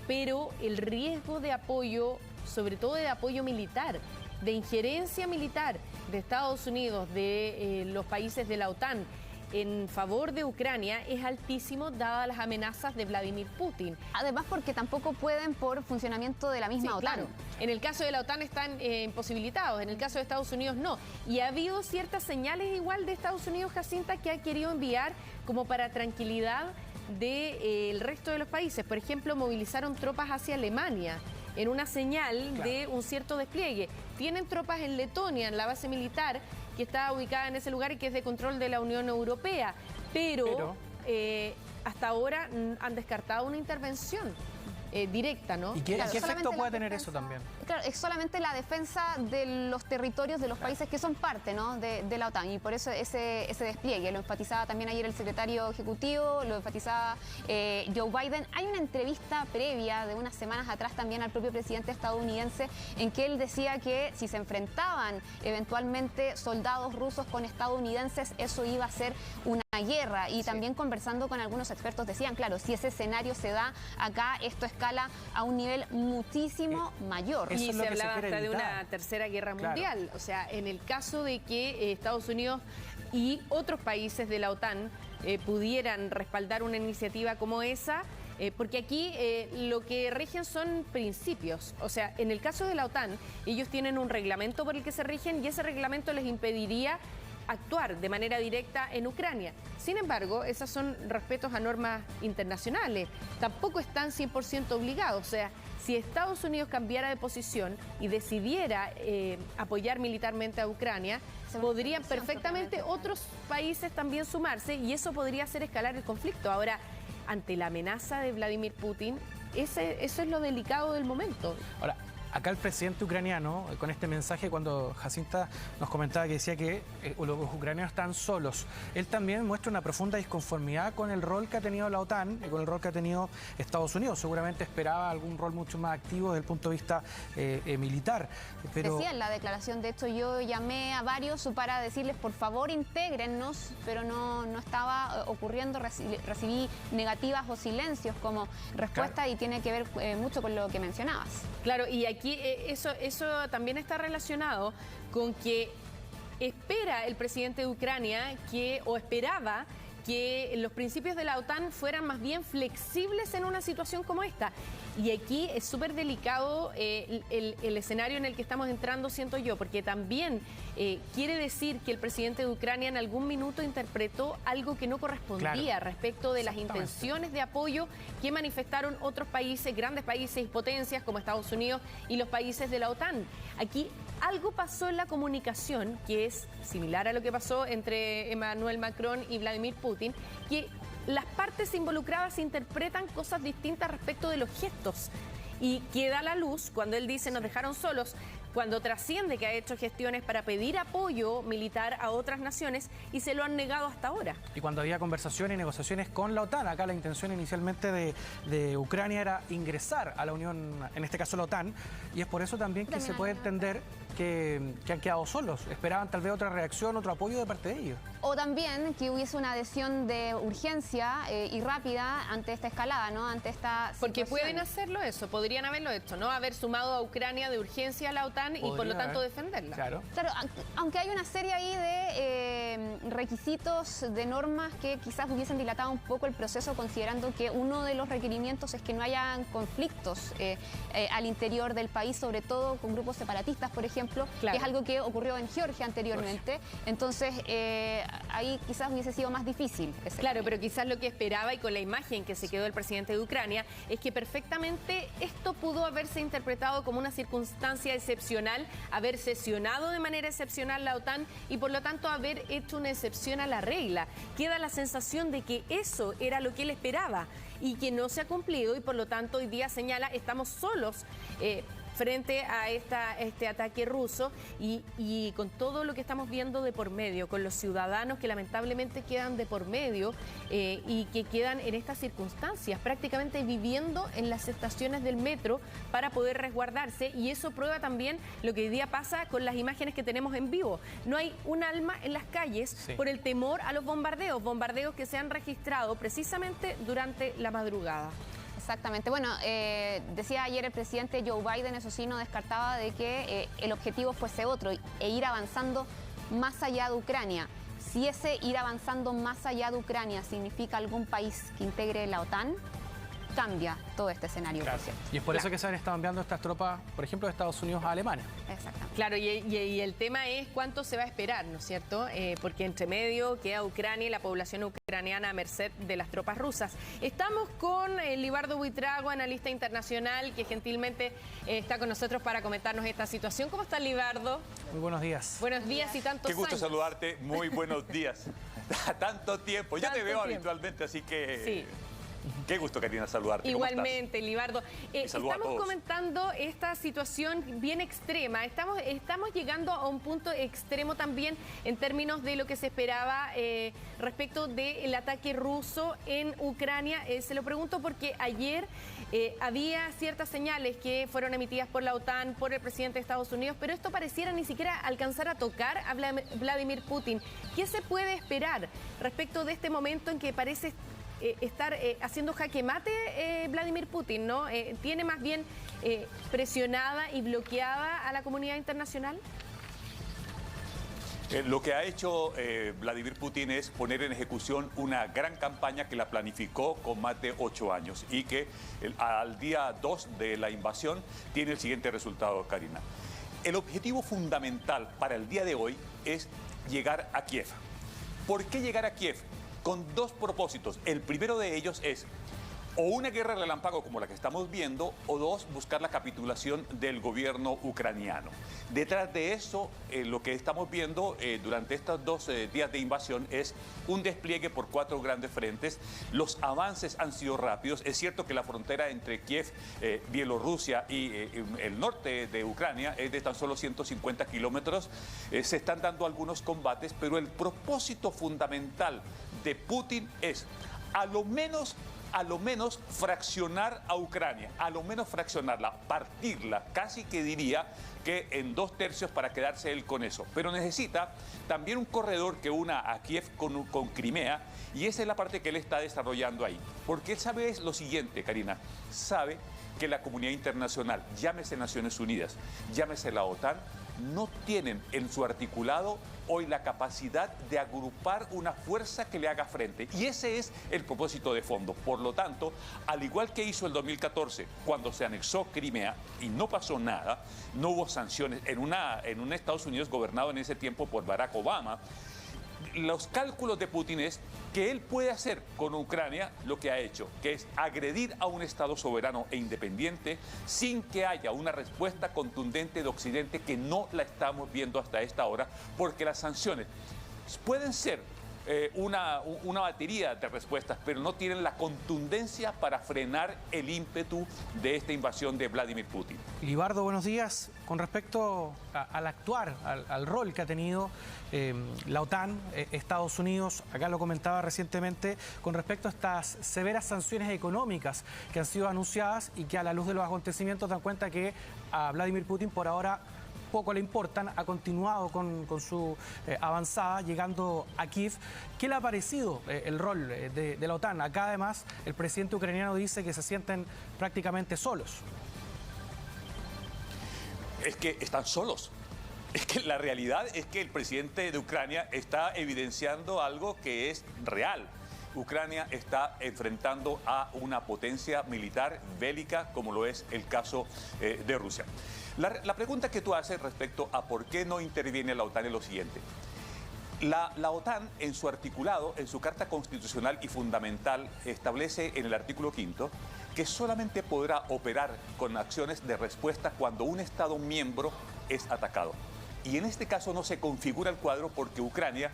pero el riesgo de apoyo, sobre todo de apoyo militar, de injerencia militar de Estados Unidos, de los países de la OTAN en favor de Ucrania, es altísimo dadas las amenazas de Vladimir Putin. Además porque tampoco pueden por funcionamiento de la misma OTAN. Claro. En el caso de la OTAN están imposibilitados, en el caso de Estados Unidos no. Y ha habido ciertas señales igual de Estados Unidos, Jacinta, que ha querido enviar como para tranquilidad del resto de los países. Por ejemplo, movilizaron tropas hacia Alemania en una señal de un cierto despliegue. Tienen tropas en Letonia, en la base militar, que está ubicada en ese lugar y que es de control de la Unión Europea. Pero hasta ahora han descartado una intervención directa, ¿no? ¿Y qué efecto puede tener eso también? Claro, es solamente la defensa de los territorios de los países que son parte, ¿no?, de la OTAN, y por eso ese despliegue. Lo enfatizaba también ayer el secretario ejecutivo, lo enfatizaba Joe Biden. Hay una entrevista previa de unas semanas atrás también al propio presidente estadounidense en que él decía que si se enfrentaban eventualmente soldados rusos con estadounidenses, eso iba a ser una guerra. Y también conversando con algunos expertos decían, claro, si ese escenario se da acá, esto escala a un nivel muchísimo mayor. Y se hablaba hasta de una tercera guerra mundial. O sea, en el caso de que Estados Unidos y otros países de la OTAN pudieran respaldar una iniciativa como esa, porque aquí lo que rigen son principios. O sea, en el caso de la OTAN, ellos tienen un reglamento por el que se rigen y ese reglamento les impediría actuar de manera directa en Ucrania. Sin embargo, esos son respetos a normas internacionales. Tampoco están 100% obligados. O sea, si Estados Unidos cambiara de posición y decidiera apoyar militarmente a Ucrania, podrían perfectamente otros países también sumarse y eso podría hacer escalar el conflicto. Ahora, ante la amenaza de Vladimir Putin, eso es lo delicado del momento. Ahora, acá el presidente ucraniano, con este mensaje, cuando Jacinta nos comentaba que decía que los ucranianos están solos, él también muestra una profunda disconformidad con el rol que ha tenido la OTAN y con el rol que ha tenido Estados Unidos. Seguramente esperaba algún rol mucho más activo desde el punto de vista militar. Pero... Decía en la declaración, de hecho yo llamé a varios para decirles por favor intégrennos, pero no estaba ocurriendo, recibí negativas o silencios como respuesta, y tiene que ver mucho con lo que mencionabas. Claro, y aquí eso también está relacionado con que espera el presidente de Ucrania esperaba que los principios de la OTAN fueran más bien flexibles en una situación como esta. Y aquí es súper delicado el escenario en el que estamos entrando, siento yo, porque también quiere decir que el presidente de Ucrania en algún minuto interpretó algo que no correspondía respecto de las intenciones de apoyo que manifestaron otros países, grandes países y potencias como Estados Unidos y los países de la OTAN. Aquí algo pasó en la comunicación que es similar a lo que pasó entre Emmanuel Macron y Vladimir Putin, que las partes involucradas interpretan cosas distintas respecto de los gestos. Y queda a la luz cuando él dice nos dejaron solos, cuando trasciende que ha hecho gestiones para pedir apoyo militar a otras naciones y se lo han negado hasta ahora. Y cuando había conversaciones y negociaciones con la OTAN, acá la intención inicialmente de Ucrania era ingresar a la Unión, en este caso la OTAN, y es por eso también que se puede entender que han quedado solos. Esperaban tal vez otra reacción, otro apoyo de parte de ellos. O también que hubiese una adhesión de urgencia y rápida ante esta escalada, ¿no? Ante esta situación. Porque pueden hacerlo eso, podrían haberlo hecho, ¿no? Haber sumado a Ucrania de urgencia a la OTAN y por lo tanto defenderla. Claro. Claro, aunque hay una serie ahí de requisitos, de normas que quizás hubiesen dilatado un poco el proceso, considerando que uno de los requerimientos es que no hayan conflictos al interior del país, sobre todo con grupos separatistas, por ejemplo, claro, que es algo que ocurrió en Georgia anteriormente. Entonces, ahí quizás hubiese sido más difícil. Claro, pero quizás lo que esperaba y con la imagen que se quedó el presidente de Ucrania es que perfectamente esto pudo haberse interpretado como una circunstancia excepcional, haber sesionado de manera excepcional la OTAN y por lo tanto haber hecho una excepción a la regla. Queda la sensación de que eso era lo que él esperaba y que no se ha cumplido y por lo tanto hoy día señala estamos solos frente a este ataque ruso y con todo lo que estamos viendo de por medio, con los ciudadanos que lamentablemente quedan de por medio y que quedan en estas circunstancias, prácticamente viviendo en las estaciones del metro para poder resguardarse, y eso prueba también lo que hoy día pasa con las imágenes que tenemos en vivo. No hay un alma en las calles por el temor a los bombardeos que se han registrado precisamente durante la madrugada. Exactamente. Bueno, decía ayer el presidente Joe Biden, eso sí, no descartaba de que el objetivo fuese otro e ir avanzando más allá de Ucrania. Si ese ir avanzando más allá de Ucrania significa algún país que integre la OTAN, cambia todo este escenario. Claro. Y es por eso que se han estado enviando estas tropas, por ejemplo, de Estados Unidos a Alemania. Exactamente. Claro, y el tema es cuánto se va a esperar, ¿no es cierto? Porque entre medio queda Ucrania y la población ucraniana a merced de las tropas rusas. Estamos con Libardo Buitrago, analista internacional, que gentilmente está con nosotros para comentarnos esta situación. ¿Cómo está, Libardo? Muy buenos días. Buenos días y tantos años. Qué gusto saludarte. Muy buenos días. Tanto tiempo. Yo te veo habitualmente, así que... Sí. Qué gusto, Karina, saludarte. Igualmente, Libardo. Estamos comentando esta situación bien extrema. Estamos llegando a un punto extremo también en términos de lo que se esperaba respecto del ataque ruso en Ucrania. Se lo pregunto porque ayer había ciertas señales que fueron emitidas por la OTAN, por el presidente de Estados Unidos, pero esto pareciera ni siquiera alcanzar a tocar a Vladimir Putin. ¿Qué se puede esperar respecto de este momento en que parece estar haciendo jaque mate Vladimir Putin, ¿no? ¿Tiene más bien presionada y bloqueada a la comunidad internacional? Lo que ha hecho Vladimir Putin es poner en ejecución una gran campaña que la planificó con más de 8 años y que al día 2 de la invasión tiene el siguiente resultado, Karina. El objetivo fundamental para el día de hoy es llegar a Kiev. ¿Por qué llegar a Kiev? Con dos propósitos. El primero de ellos es o una guerra relámpago como la que estamos viendo, o dos, buscar la capitulación del gobierno ucraniano. Detrás de eso, lo que estamos viendo durante estos 2 días de invasión es un despliegue por 4 grandes frentes. Los avances han sido rápidos. Es cierto que la frontera entre Kiev, Bielorrusia y el norte de Ucrania es de tan solo 150 kilómetros. Se están dando algunos combates, pero el propósito fundamental de Putin es a lo menos fraccionar a Ucrania, a lo menos fraccionarla, partirla, casi que diría que en 2 tercios para quedarse él con eso. Pero necesita también un corredor que una a Kiev con Crimea, y esa es la parte que él está desarrollando ahí. Porque él sabe lo siguiente, Karina, sabe que la comunidad internacional, llámese Naciones Unidas, llámese la OTAN, no tienen en su articulado hoy la capacidad de agrupar una fuerza que le haga frente. Y ese es el propósito de fondo. Por lo tanto, al igual que hizo el 2014, cuando se anexó Crimea y no pasó nada, no hubo sanciones en un Estados Unidos gobernado en ese tiempo por Barack Obama, los cálculos de Putin es que él puede hacer con Ucrania lo que ha hecho, que es agredir a un Estado soberano e independiente sin que haya una respuesta contundente de Occidente, que no la estamos viendo hasta esta hora, porque las sanciones pueden ser una batería de respuestas, pero no tienen la contundencia para frenar el ímpetu de esta invasión de Vladimir Putin. Libardo, buenos días. Con respecto al actuar, al rol que ha tenido la OTAN, Estados Unidos, acá lo comentaba recientemente, con respecto a estas severas sanciones económicas que han sido anunciadas y que a la luz de los acontecimientos dan cuenta que a Vladimir Putin por ahora poco le importan, ha continuado con su avanzada, llegando a Kiev. ¿Qué le ha parecido el rol de la OTAN? Acá además el presidente ucraniano dice que se sienten prácticamente solos. Es que están solos. Es que la realidad es que el presidente de Ucrania está evidenciando algo que es real. Ucrania está enfrentando a una potencia militar bélica como lo es el caso de Rusia. La pregunta que tú haces respecto a por qué no interviene la OTAN es lo siguiente. La OTAN en su articulado, en su Carta Constitucional y Fundamental, establece en el artículo 5 que solamente podrá operar con acciones de respuesta cuando un Estado miembro es atacado. Y en este caso no se configura el cuadro porque Ucrania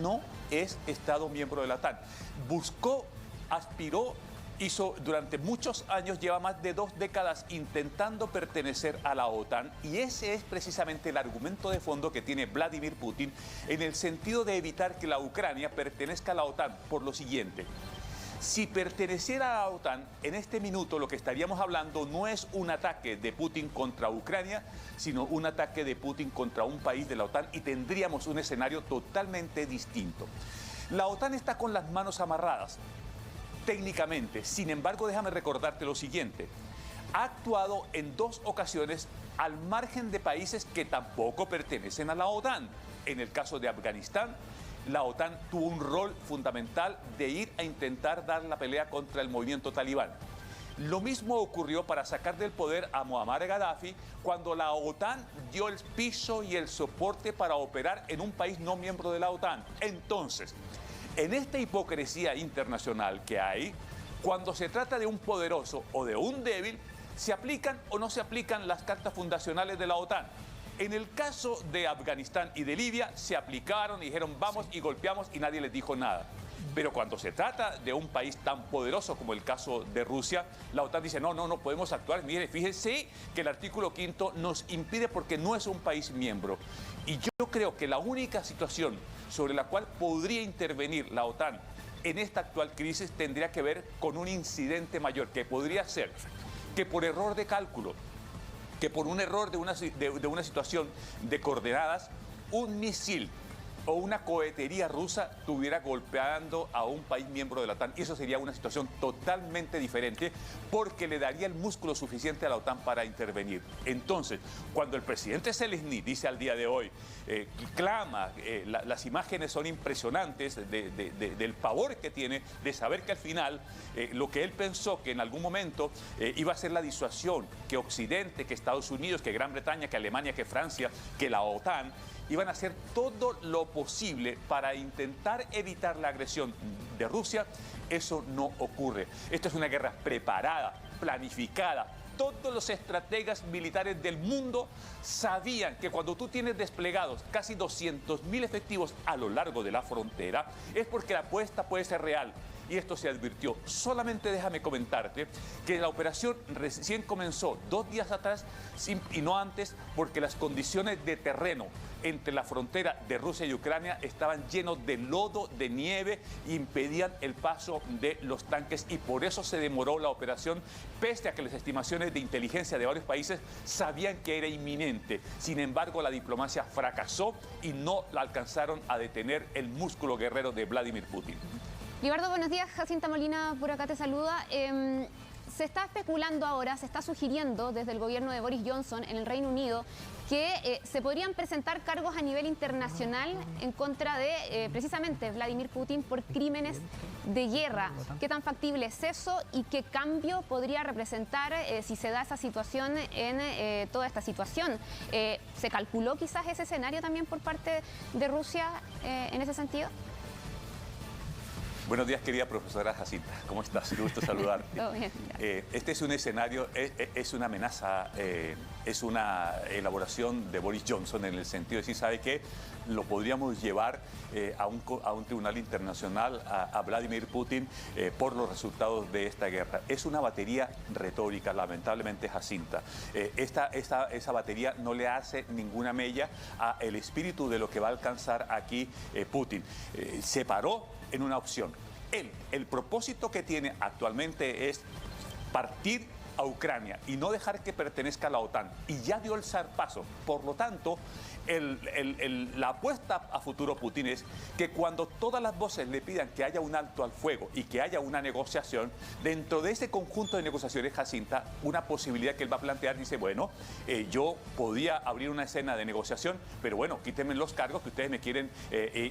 no es Estado miembro de la OTAN. Buscó, aspiró, hizo durante muchos años, lleva más de 2 décadas intentando pertenecer a la OTAN y ese es precisamente el argumento de fondo que tiene Vladimir Putin en el sentido de evitar que la Ucrania pertenezca a la OTAN por lo siguiente. Si perteneciera a la OTAN, en este minuto lo que estaríamos hablando no es un ataque de Putin contra Ucrania, sino un ataque de Putin contra un país de la OTAN y tendríamos un escenario totalmente distinto. La OTAN está con las manos amarradas, técnicamente. Sin embargo, déjame recordarte lo siguiente. Ha actuado en 2 ocasiones al margen de países que tampoco pertenecen a la OTAN. En el caso de Afganistán, la OTAN tuvo un rol fundamental de ir a intentar dar la pelea contra el movimiento talibán. Lo mismo ocurrió para sacar del poder a Muammar Gaddafi cuando la OTAN dio el piso y el soporte para operar en un país no miembro de la OTAN. Entonces, en esta hipocresía internacional que hay, cuando se trata de un poderoso o de un débil, ¿se aplican o no se aplican las cartas fundacionales de la OTAN? En el caso de Afganistán y de Libia, se aplicaron y dijeron vamos y golpeamos y nadie les dijo nada. Pero cuando se trata de un país tan poderoso como el caso de Rusia, la OTAN dice no podemos actuar. Mire, fíjense que el artículo 5 nos impide porque no es un país miembro. Y yo creo que la única situación sobre la cual podría intervenir la OTAN en esta actual crisis tendría que ver con un incidente mayor, que podría ser que por error de cálculo, que por un error de una situación de coordenadas, un misil o una cohetería rusa estuviera golpeando a un país miembro de la OTAN. Y eso sería una situación totalmente diferente porque le daría el músculo suficiente a la OTAN para intervenir. Entonces, cuando el presidente Zelensky dice al día de hoy, clama, las imágenes son impresionantes del pavor que tiene de saber que al final lo que él pensó que en algún momento iba a ser la disuasión, que Occidente, que Estados Unidos, que Gran Bretaña, que Alemania, que Francia, que la OTAN, iban a hacer todo lo posible para intentar evitar la agresión de Rusia, eso no ocurre. Esto es una guerra preparada, planificada. Todos los estrategas militares del mundo sabían que cuando tú tienes desplegados casi 200.000 efectivos a lo largo de la frontera, es porque la apuesta puede ser real. Y esto se advirtió. Solamente déjame comentarte que la operación recién comenzó 2 días atrás y no antes porque las condiciones de terreno entre la frontera de Rusia y Ucrania estaban llenos de lodo, de nieve, e impedían el paso de los tanques y por eso se demoró la operación, pese a que las estimaciones de inteligencia de varios países sabían que era inminente. Sin embargo, la diplomacia fracasó y no la alcanzaron a detener el músculo guerrero de Vladimir Putin. Libardo, buenos días. Jacinta Molina por acá te saluda. Se está especulando ahora, se está sugiriendo desde el gobierno de Boris Johnson en el Reino Unido que se podrían presentar cargos a nivel internacional en contra de precisamente Vladimir Putin por crímenes de guerra. ¿Qué tan factible es eso y qué cambio podría representar si se da esa situación en toda esta situación? ¿Se calculó quizás ese escenario también por parte de Rusia en ese sentido? Buenos días, querida profesora Jacinta. ¿Cómo estás? Un gusto saludarte. Todo bien. Este es un escenario, es una amenaza, es una elaboración de Boris Johnson en el sentido de decir, ¿sabe qué? lo podríamos llevar a un tribunal internacional a Vladimir Putin por los resultados de esta guerra. Es una batería retórica, lamentablemente, Jacinta. Esa batería no le hace ninguna mella al espíritu de lo que va a alcanzar aquí Putin. Se paró en una opción. El propósito que tiene actualmente es partir a Ucrania y no dejar que pertenezca a la OTAN, y ya dio el zarpazo. Por lo tanto, la apuesta a futuro Putin es que cuando todas las voces le pidan que haya un alto al fuego y que haya una negociación, dentro de ese conjunto de negociaciones, Jacinta, una posibilidad que él va a plantear, dice, bueno, yo podía abrir una escena de negociación, pero bueno, quítenme los cargos que ustedes me quieren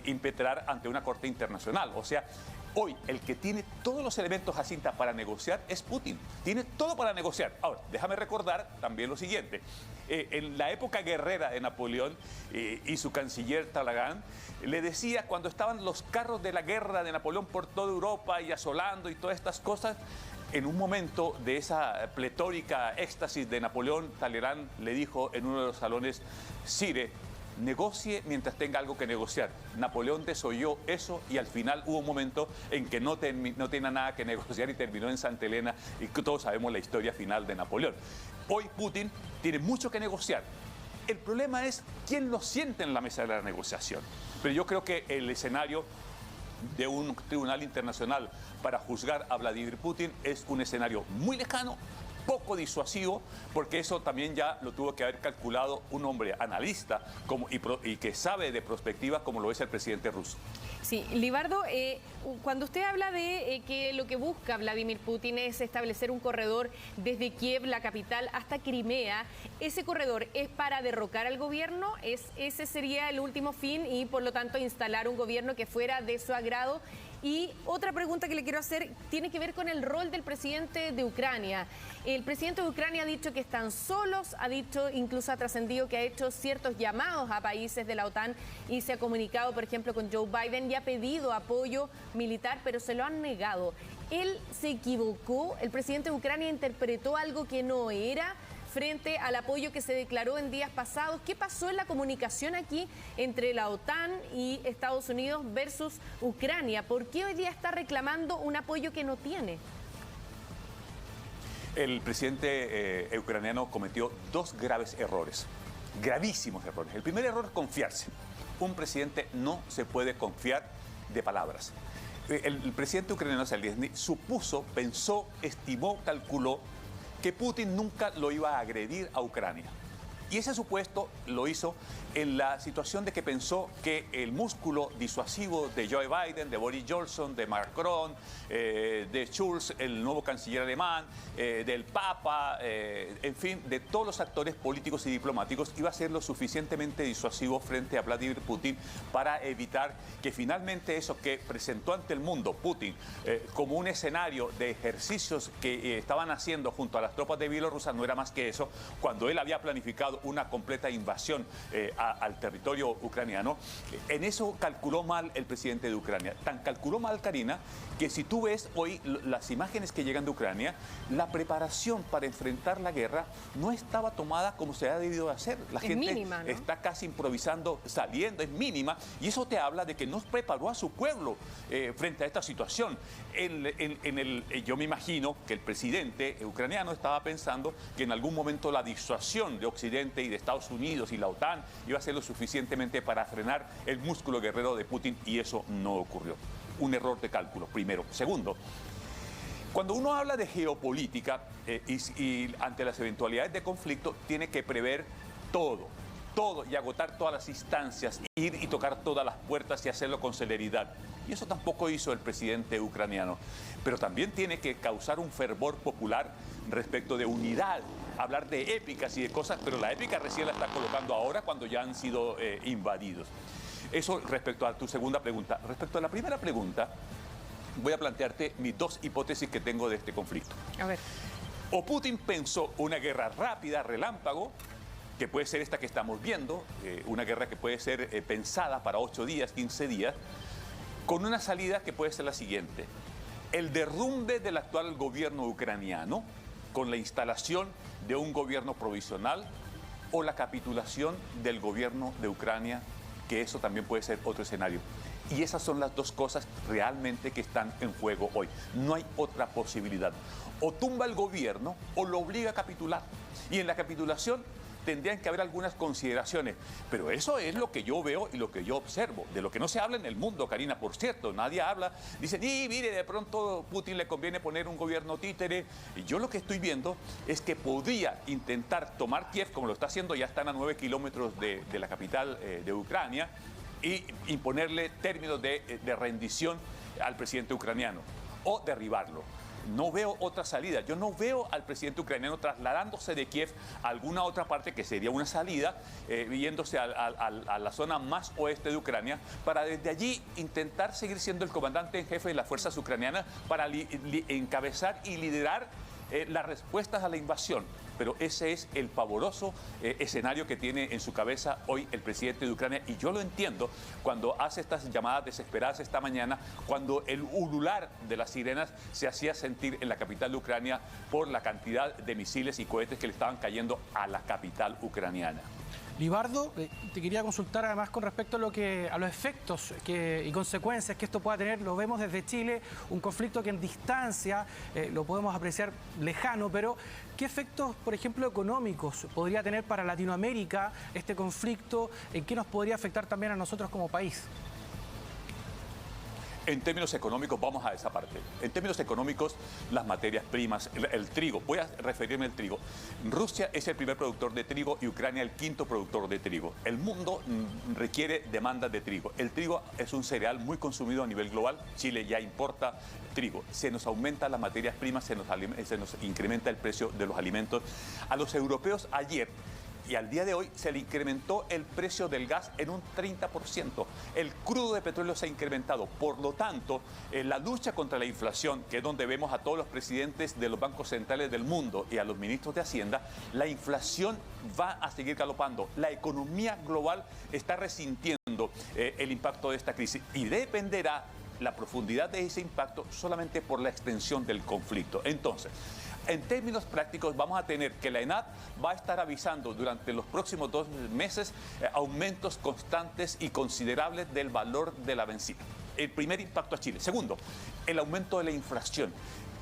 impetrar ante una corte internacional. O sea, hoy el que tiene todos los elementos, Jacinta, para negociar es Putin. Tiene todo para negociar. Ahora, déjame recordar también lo siguiente. En la época guerrera de Napoleón y su canciller Talleyrand le decía, cuando estaban los carros de la guerra de Napoleón por toda Europa y asolando y todas estas cosas, en un momento de esa pletórica éxtasis de Napoleón, Talleyrand le dijo en uno de los salones, Sire, negocie mientras tenga algo que negociar. Napoleón desoyó eso y al final hubo un momento en que no tenía nada que negociar y terminó en Santa Elena, y todos sabemos la historia final de Napoleón. Hoy Putin tiene mucho que negociar. El problema es quién lo siente en la mesa de la negociación. Pero yo creo que el escenario de un tribunal internacional para juzgar a Vladimir Putin es un escenario muy lejano, poco disuasivo, porque eso también ya lo tuvo que haber calculado un hombre analista y que sabe de perspectiva como lo es el presidente ruso. Sí, Libardo, cuando usted habla de que lo que busca Vladimir Putin es establecer un corredor desde Kiev, la capital, hasta Crimea, ¿ese corredor es para derrocar al gobierno? ¿Ese sería el último fin y por lo tanto instalar un gobierno que fuera de su agrado? Y otra pregunta que le quiero hacer tiene que ver con el rol del presidente de Ucrania. El presidente de Ucrania ha dicho que están solos, ha dicho, incluso ha trascendido que ha hecho ciertos llamados a países de la OTAN y se ha comunicado, por ejemplo, con Joe Biden y ha pedido apoyo militar, pero se lo han negado. ¿Él se equivocó? ¿El presidente de Ucrania interpretó algo que no era frente al apoyo que se declaró en días pasados? ¿Qué pasó en la comunicación aquí entre la OTAN y Estados Unidos versus Ucrania? ¿Por qué hoy día está reclamando un apoyo que no tiene? El presidente ucraniano cometió dos graves errores, gravísimos errores. El primer error es confiarse. Un presidente no se puede confiar de palabras. El presidente ucraniano Zelensky supuso, pensó, estimó, calculó que Putin nunca lo iba a agredir a Ucrania. Y ese supuesto lo hizo en la situación de que pensó que el músculo disuasivo de Joe Biden, de Boris Johnson, de Macron, de Schulz, el nuevo canciller alemán, del Papa, en fin, de todos los actores políticos y diplomáticos, iba a ser lo suficientemente disuasivo frente a Vladimir Putin para evitar que finalmente eso que presentó ante el mundo Putin como un escenario de ejercicios que estaban haciendo junto a las tropas de Bielorrusia no era más que eso, cuando él había planificado una completa invasión al territorio ucraniano. En eso calculó mal el presidente de Ucrania. Tan calculó mal, Karina, que si tú ves hoy las imágenes que llegan de Ucrania, la preparación para enfrentar la guerra no estaba tomada como se ha debido hacer. La gente mínima, ¿no? Está casi improvisando, saliendo, es mínima, y eso te habla de que no preparó a su pueblo frente a esta situación. Yo me imagino que el presidente ucraniano estaba pensando que en algún momento la disuasión de Occidente y de Estados Unidos y la OTAN iba a ser lo suficientemente para frenar el músculo guerrero de Putin, y eso no ocurrió. Un error de cálculo, primero. Segundo, cuando uno habla de geopolítica y ante las eventualidades de conflicto, tiene que prever todo y agotar todas las instancias, ir y tocar todas las puertas y hacerlo con celeridad. Y eso tampoco hizo el presidente ucraniano. Pero también tiene que causar un fervor popular respecto de unidad, hablar de épicas y de cosas, pero la épica recién la está colocando ahora cuando ya han sido invadidos. Eso respecto a tu segunda pregunta. Respecto a la primera pregunta, voy a plantearte mis dos hipótesis que tengo de este conflicto. A ver. O Putin pensó una guerra rápida, relámpago, que puede ser esta que estamos viendo, una guerra que puede ser pensada para 8 días, 15 días, con una salida que puede ser la siguiente: el derrumbe del actual gobierno ucraniano con la instalación de un gobierno provisional, o la capitulación del gobierno de Ucrania que eso también puede ser otro escenario. Y esas son las dos cosas realmente que están en juego hoy. No hay otra posibilidad. O tumba el gobierno o lo obliga a capitular. Y en la capitulación tendrían que haber algunas consideraciones. Pero eso es lo que yo veo y lo que yo observo. De lo que no se habla en el mundo, Karina, por cierto. Nadie habla. Dicen, y mire, de pronto Putin le conviene poner un gobierno títere. Y yo lo que estoy viendo es que podría intentar tomar Kiev, como lo está haciendo, ya están a 9 kilómetros de la capital de Ucrania, y imponerle términos de rendición al presidente ucraniano o derribarlo. No veo otra salida. Yo no veo al presidente ucraniano trasladándose de Kiev a alguna otra parte que sería una salida, yéndose a la zona más oeste de Ucrania, para desde allí intentar seguir siendo el comandante en jefe de las fuerzas ucranianas para encabezar y liderar las respuestas a la invasión. Pero ese es el pavoroso escenario que tiene en su cabeza hoy el presidente de Ucrania. Y yo lo entiendo cuando hace estas llamadas desesperadas esta mañana, cuando el ulular de las sirenas se hacía sentir en la capital de Ucrania por la cantidad de misiles y cohetes que le estaban cayendo a la capital ucraniana. Libardo, te quería consultar además con respecto a los efectos y consecuencias que esto pueda tener. Lo vemos desde Chile, un conflicto que en distancia lo podemos apreciar lejano, pero ¿qué efectos, por ejemplo, económicos podría tener para Latinoamérica este conflicto? ¿En qué nos podría afectar también a nosotros como país? En términos económicos, vamos a esa parte. En términos económicos, las materias primas, el trigo, voy a referirme al trigo. Rusia es el primer productor de trigo y Ucrania el quinto productor de trigo. El mundo requiere demanda de trigo. El trigo es un cereal muy consumido a nivel global. Chile ya importa trigo. Se nos aumenta las materias primas, se nos incrementa el precio de los alimentos. A los europeos ayer y al día de hoy se le incrementó el precio del gas en un 30%. El crudo de petróleo se ha incrementado. Por lo tanto, la lucha contra la inflación, que es donde vemos a todos los presidentes de los bancos centrales del mundo y a los ministros de Hacienda, la inflación va a seguir galopando. La economía global está resintiendo el impacto de esta crisis y dependerá la profundidad de ese impacto solamente por la extensión del conflicto. Entonces, en términos prácticos, vamos a tener que la ENAD va a estar avisando durante los próximos 2 meses aumentos constantes y considerables del valor de la benzina. El primer impacto a Chile. Segundo, el aumento de la inflación.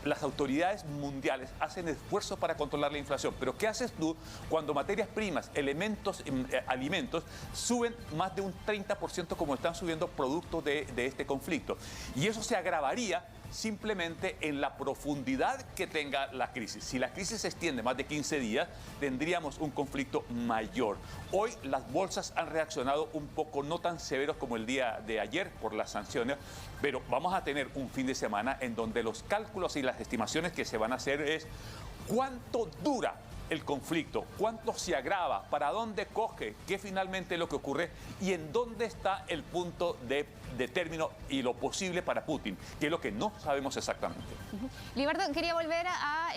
Las autoridades mundiales hacen esfuerzos para controlar la inflación, pero ¿qué haces tú cuando materias primas, elementos, alimentos suben más de un 30% como están subiendo producto de este conflicto? Y eso se agravaría simplemente en la profundidad que tenga la crisis. Si la crisis se extiende más de 15 días, tendríamos un conflicto mayor. Hoy las bolsas han reaccionado un poco no tan severos como el día de ayer por las sanciones, pero vamos a tener un fin de semana en donde los cálculos y las estimaciones que se van a hacer es cuánto dura el conflicto, cuánto se agrava, para dónde coge, qué finalmente es lo que ocurre y en dónde está el punto de término y lo posible para Putin, que es lo que no sabemos exactamente. Libardo, quería volver a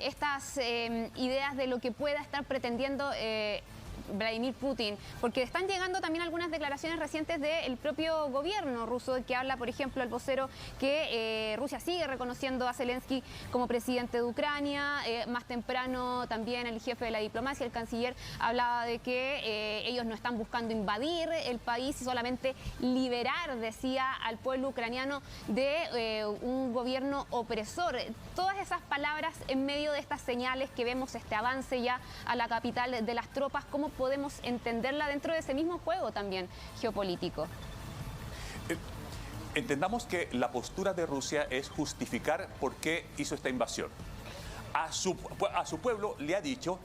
estas ideas de lo que pueda estar pretendiendo Vladimir Putin, porque están llegando también algunas declaraciones recientes del propio gobierno ruso, que habla, por ejemplo, el vocero que Rusia sigue reconociendo a Zelensky como presidente de Ucrania. Más temprano también el jefe de la diplomacia, el canciller, hablaba de que ellos no están buscando invadir el país y solamente liberar, decía, al pueblo ucraniano de un gobierno opresor. Todas esas palabras en medio de estas señales que vemos, este avance ya a la capital de las tropas, ¿cómo podemos entenderla dentro de ese mismo juego también geopolítico? Entendamos que la postura de Rusia es justificar por qué hizo esta invasión. A su pueblo le ha dicho: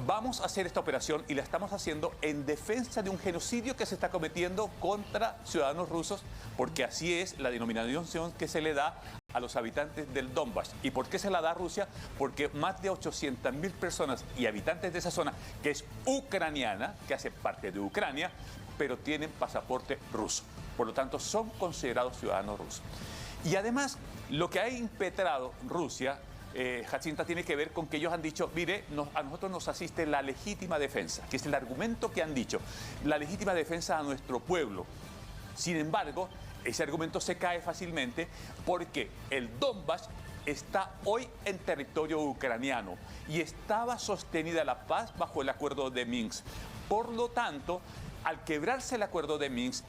vamos a hacer esta operación y la estamos haciendo en defensa de un genocidio que se está cometiendo contra ciudadanos rusos, porque así es la denominación que se le da a los habitantes del Donbass. ¿Y por qué se la da a Rusia? Porque más de 800.000 personas y habitantes de esa zona, que es ucraniana, que hace parte de Ucrania, pero tienen pasaporte ruso. Por lo tanto, son considerados ciudadanos rusos. Y además, lo que ha impetrado Rusia, Jacinta, tiene que ver con que ellos han dicho: mire, a nosotros nos asiste la legítima defensa, que es el argumento que han dicho, la legítima defensa a nuestro pueblo. Sin embargo, ese argumento se cae fácilmente porque el Donbass está hoy en territorio ucraniano y estaba sostenida la paz bajo el acuerdo de Minsk. Por lo tanto, al quebrarse el acuerdo de Minsk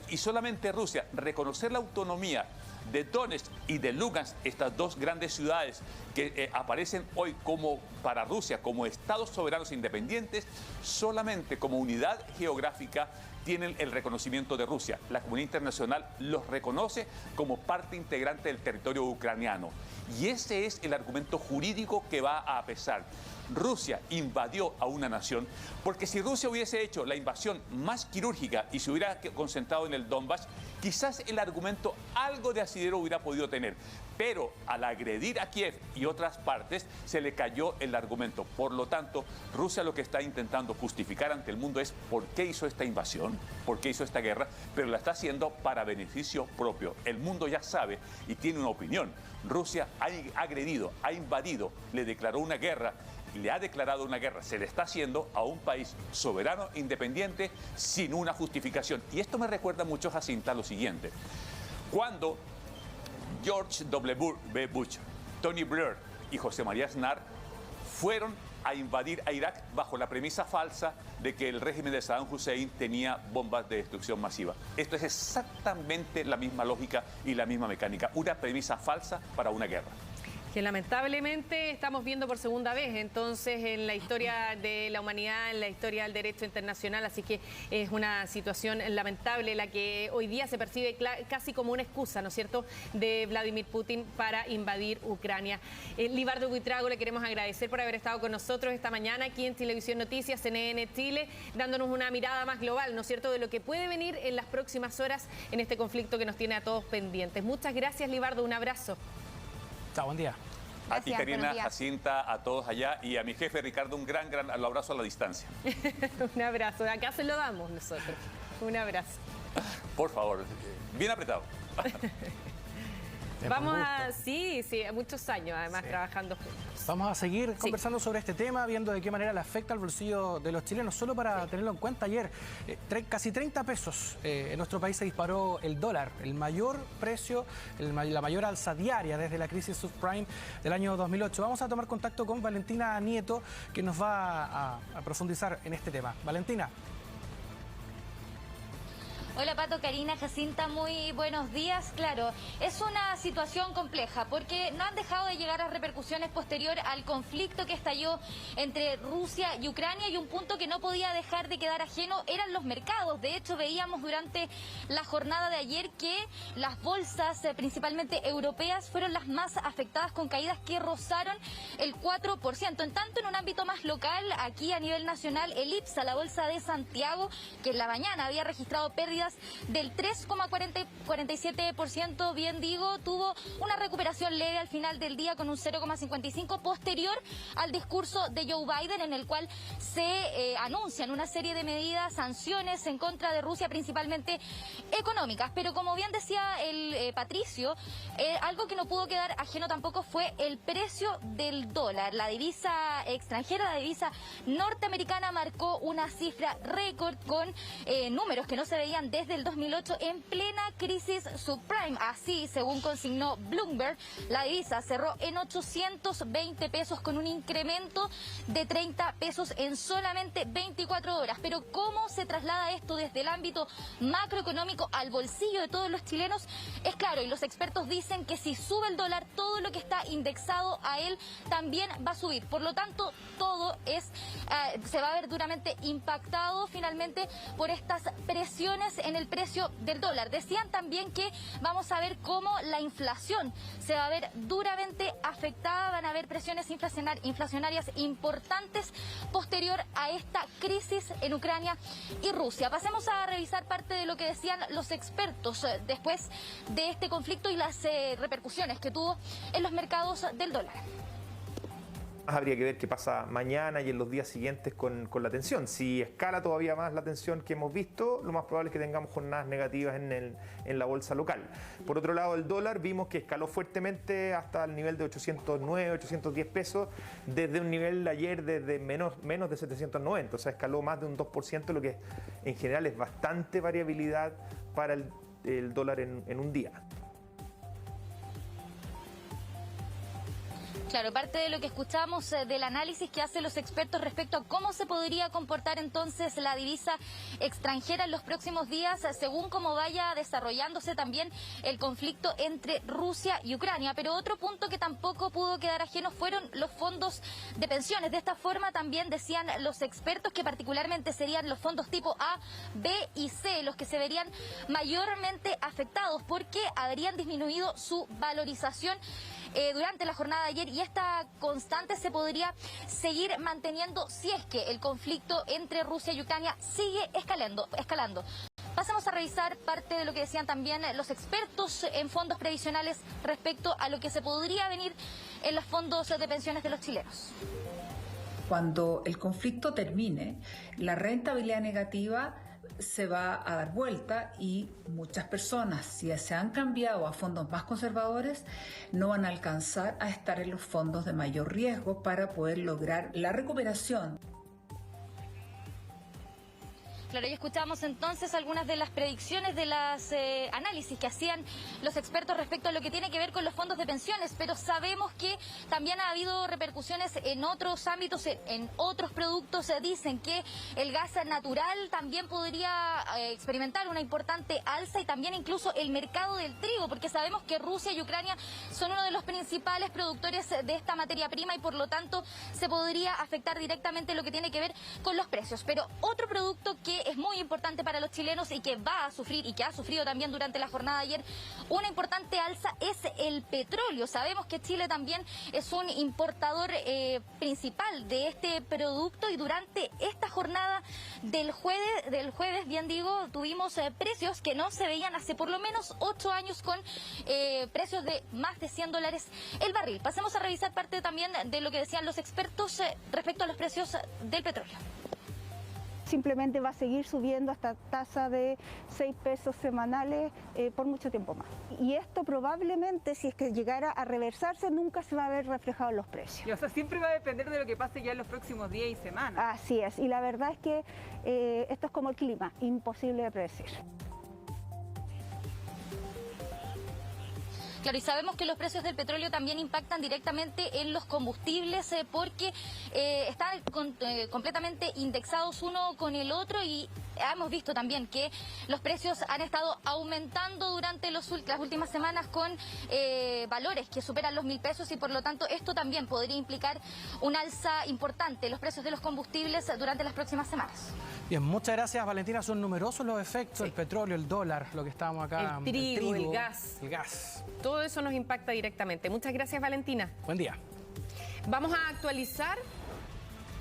y solamente Rusia reconocer la autonomía de Donetsk y de Lugansk, estas dos grandes ciudades que aparecen hoy como para Rusia como estados soberanos independientes, solamente como unidad geográfica tienen el reconocimiento de Rusia. La comunidad internacional los reconoce como parte integrante del territorio ucraniano. Y ese es el argumento jurídico que va a pesar. Rusia invadió a una nación, porque si Rusia hubiese hecho la invasión más quirúrgica y se hubiera concentrado en el Donbass, quizás el argumento algo de asidero hubiera podido tener. Pero al agredir a Kiev y otras partes, se le cayó el argumento. Por lo tanto, Rusia lo que está intentando justificar ante el mundo es por qué hizo esta invasión, por qué hizo esta guerra, pero la está haciendo para beneficio propio. El mundo ya sabe y tiene una opinión. Rusia ha agredido, ha invadido, le declaró una guerra. Le ha declarado una guerra, se le está haciendo a un país soberano, independiente, sin una justificación. Y esto me recuerda mucho, Jacinta, lo siguiente. Cuando George W. Bush, Tony Blair y José María Aznar fueron a invadir a Irak bajo la premisa falsa de que el régimen de Saddam Hussein tenía bombas de destrucción masiva. Esto es exactamente la misma lógica y la misma mecánica, una premisa falsa para una guerra. Que lamentablemente estamos viendo por segunda vez, entonces, en la historia de la humanidad, en la historia del derecho internacional, así que es una situación lamentable la que hoy día se percibe casi como una excusa, ¿no es cierto?, de Vladimir Putin para invadir Ucrania. Libardo Buitrago, le queremos agradecer por haber estado con nosotros esta mañana aquí en Televisión Noticias, CNN Chile, dándonos una mirada más global, ¿no es cierto?, de lo que puede venir en las próximas horas en este conflicto que nos tiene a todos pendientes. Muchas gracias, Libardo, un abrazo. Chao, buen día. A ti, Karina, Jacinta, a todos allá y a mi jefe Ricardo, un gran abrazo a la distancia. Un abrazo, acá se lo damos nosotros. Un abrazo. Por favor, bien apretado. Vamos a, sí, muchos años además trabajando juntos. Vamos a seguir conversando sobre este tema, viendo de qué manera le afecta al bolsillo de los chilenos. Solo para tenerlo en cuenta, ayer casi 30 pesos en nuestro país se disparó el dólar, el mayor precio, la mayor alza diaria desde la crisis subprime del año 2008. Vamos a tomar contacto con Valentina Nieto, que nos va a profundizar en este tema. Valentina. Hola Pato, Karina, Jacinta, muy buenos días. Claro, es una situación compleja porque no han dejado de llegar a repercusiones posterior al conflicto que estalló entre Rusia y Ucrania, y un punto que no podía dejar de quedar ajeno eran los mercados. De hecho, veíamos durante la jornada de ayer que las bolsas, principalmente europeas, fueron las más afectadas, con caídas que rozaron el 4%. En tanto, en un ámbito más local, aquí a nivel nacional, el IPSA, la bolsa de Santiago, que en la mañana había registrado pérdidas del 3,47%, bien digo, tuvo una recuperación leve al final del día con un 0,55% posterior al discurso de Joe Biden, en el cual se anuncian una serie de medidas, sanciones en contra de Rusia, principalmente económicas. Pero como bien decía el Patricio, algo que no pudo quedar ajeno tampoco fue el precio del dólar. La divisa extranjera, la divisa norteamericana, marcó una cifra récord con números que no se veían desde el 2008 en plena crisis subprime. Así, según consignó Bloomberg, la divisa cerró en 820 pesos con un incremento de 30 pesos en solamente 24 horas. Pero ¿cómo se traslada esto desde el ámbito macroeconómico al bolsillo de todos los chilenos? Es claro, y los expertos dicen que si sube el dólar, todo lo que está indexado a él también va a subir. Por lo tanto, todo se va a ver duramente impactado finalmente por estas presiones en el precio del dólar. Decían también que vamos a ver cómo la inflación se va a ver duramente afectada, van a haber presiones inflacionarias importantes posterior a esta crisis en Ucrania y Rusia. Pasemos a revisar parte de lo que decían los expertos después de este conflicto y las repercusiones que tuvo en los mercados del dólar. Habría que ver qué pasa mañana y en los días siguientes con la tensión. Si escala todavía más la tensión que hemos visto, lo más probable es que tengamos jornadas negativas en la bolsa local. Por otro lado, el dólar vimos que escaló fuertemente hasta el nivel de 809, 810 pesos, desde un nivel ayer de menos de 790, o sea, escaló más de un 2%, lo que en general es bastante variabilidad para el dólar en un día. Claro, parte de lo que escuchamos del análisis que hacen los expertos respecto a cómo se podría comportar entonces la divisa extranjera en los próximos días, según cómo vaya desarrollándose también el conflicto entre Rusia y Ucrania. Pero otro punto que tampoco pudo quedar ajeno fueron los fondos de pensiones. De esta forma también decían los expertos que particularmente serían los fondos tipo A, B y C los que se verían mayormente afectados porque habrían disminuido su valorización durante la jornada de ayer, y esta constante se podría seguir manteniendo si es que el conflicto entre Rusia y Ucrania sigue escalando. Pasamos a revisar parte de lo que decían también los expertos en fondos previsionales respecto a lo que se podría venir en los fondos de pensiones de los chilenos. Cuando el conflicto termine, la rentabilidad negativa se va a dar vuelta y muchas personas, si se han cambiado a fondos más conservadores, no van a alcanzar a estar en los fondos de mayor riesgo para poder lograr la recuperación. Claro, y escuchamos entonces algunas de las predicciones de los análisis que hacían los expertos respecto a lo que tiene que ver con los fondos de pensiones, pero sabemos que también ha habido repercusiones en otros ámbitos, en otros productos. Dicen que el gas natural también podría experimentar una importante alza, y también incluso el mercado del trigo, porque sabemos que Rusia y Ucrania son uno de los principales productores de esta materia prima y por lo tanto se podría afectar directamente lo que tiene que ver con los precios. Pero otro producto que es muy importante para los chilenos y que va a sufrir y que ha sufrido también durante la jornada de ayer una importante alza es el petróleo. Sabemos que Chile también es un importador principal de este producto, y durante esta jornada del jueves, bien digo, tuvimos precios que no se veían hace por lo menos 8 años, con precios de más de $100 el barril. Pasemos a revisar parte también de lo que decían los expertos respecto a los precios del petróleo. Simplemente va a seguir subiendo esta tasa de 6 pesos semanales por mucho tiempo más. Y esto probablemente, si es que llegara a reversarse, nunca se va a ver reflejado en los precios. O sea, siempre va a depender de lo que pase ya en los próximos días y semanas. Así es, y la verdad es que esto es como el clima, imposible de predecir. Claro, y sabemos que los precios del petróleo también impactan directamente en los combustibles porque están completamente indexados uno con el otro, y hemos visto también que los precios han estado aumentando durante las últimas semanas con valores que superan los 1.000 pesos, y por lo tanto esto también podría implicar un alza importante en los precios de los combustibles durante las próximas semanas. Bien, muchas gracias, Valentina. Son numerosos los efectos, el petróleo, el dólar, lo que estábamos acá. El trigo, el gas. Todo eso nos impacta directamente. Muchas gracias, Valentina. Buen día. Vamos a actualizar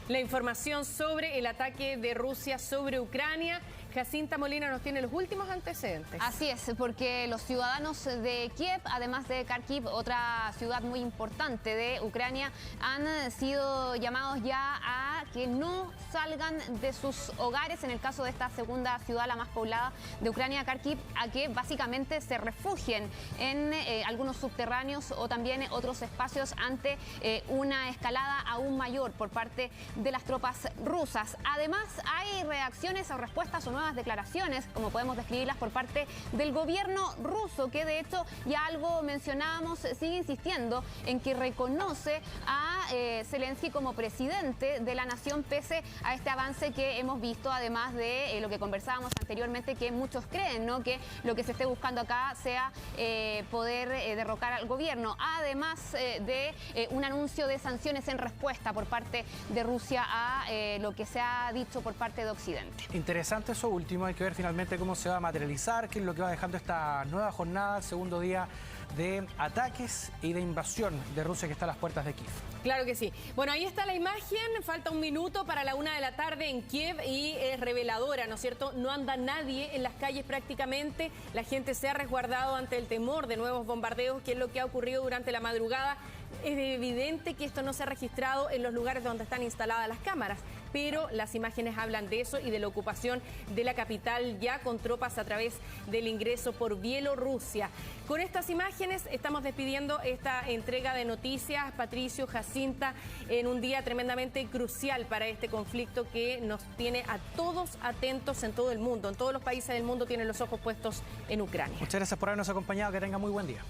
la información sobre el ataque de Rusia sobre Ucrania. Jacinta Molina nos tiene los últimos antecedentes. Así es, porque los ciudadanos de Kiev, además de Kharkiv, otra ciudad muy importante de Ucrania, han sido llamados ya a que no salgan de sus hogares, en el caso de esta segunda ciudad, la más poblada de Ucrania, Kharkiv, a que básicamente se refugien en algunos subterráneos o también otros espacios ante una escalada aún mayor por parte de las tropas rusas. Además, hay reacciones o respuestas o nuevas declaraciones, como podemos describirlas, por parte del gobierno ruso, que de hecho ya algo mencionábamos, sigue insistiendo en que reconoce a Zelensky como presidente de la nación, pese a este avance que hemos visto, además de lo que conversábamos anteriormente, que muchos creen, ¿no?, que lo que se esté buscando acá sea poder derrocar al gobierno, además de un anuncio de sanciones en respuesta por parte de Rusia a lo que se ha dicho por parte de Occidente. Interesante eso último, hay que ver finalmente cómo se va a materializar, qué es lo que va dejando esta nueva jornada, el segundo día de ataques y de invasión de Rusia que está a las puertas de Kiev. Claro que sí. Bueno, ahí está la imagen, falta un minuto para la 1 de la tarde en Kiev y es reveladora, ¿no es cierto? No anda nadie en las calles prácticamente, la gente se ha resguardado ante el temor de nuevos bombardeos, que es lo que ha ocurrido durante la madrugada. Es evidente que esto no se ha registrado en los lugares donde están instaladas las cámaras, pero las imágenes hablan de eso y de la ocupación de la capital ya con tropas a través del ingreso por Bielorrusia. Con estas imágenes estamos despidiendo esta entrega de noticias, Patricio, Jacinta, en un día tremendamente crucial para este conflicto que nos tiene a todos atentos en todo el mundo. En todos los países del mundo tienen los ojos puestos en Ucrania. Muchas gracias por habernos acompañado, que tenga muy buen día.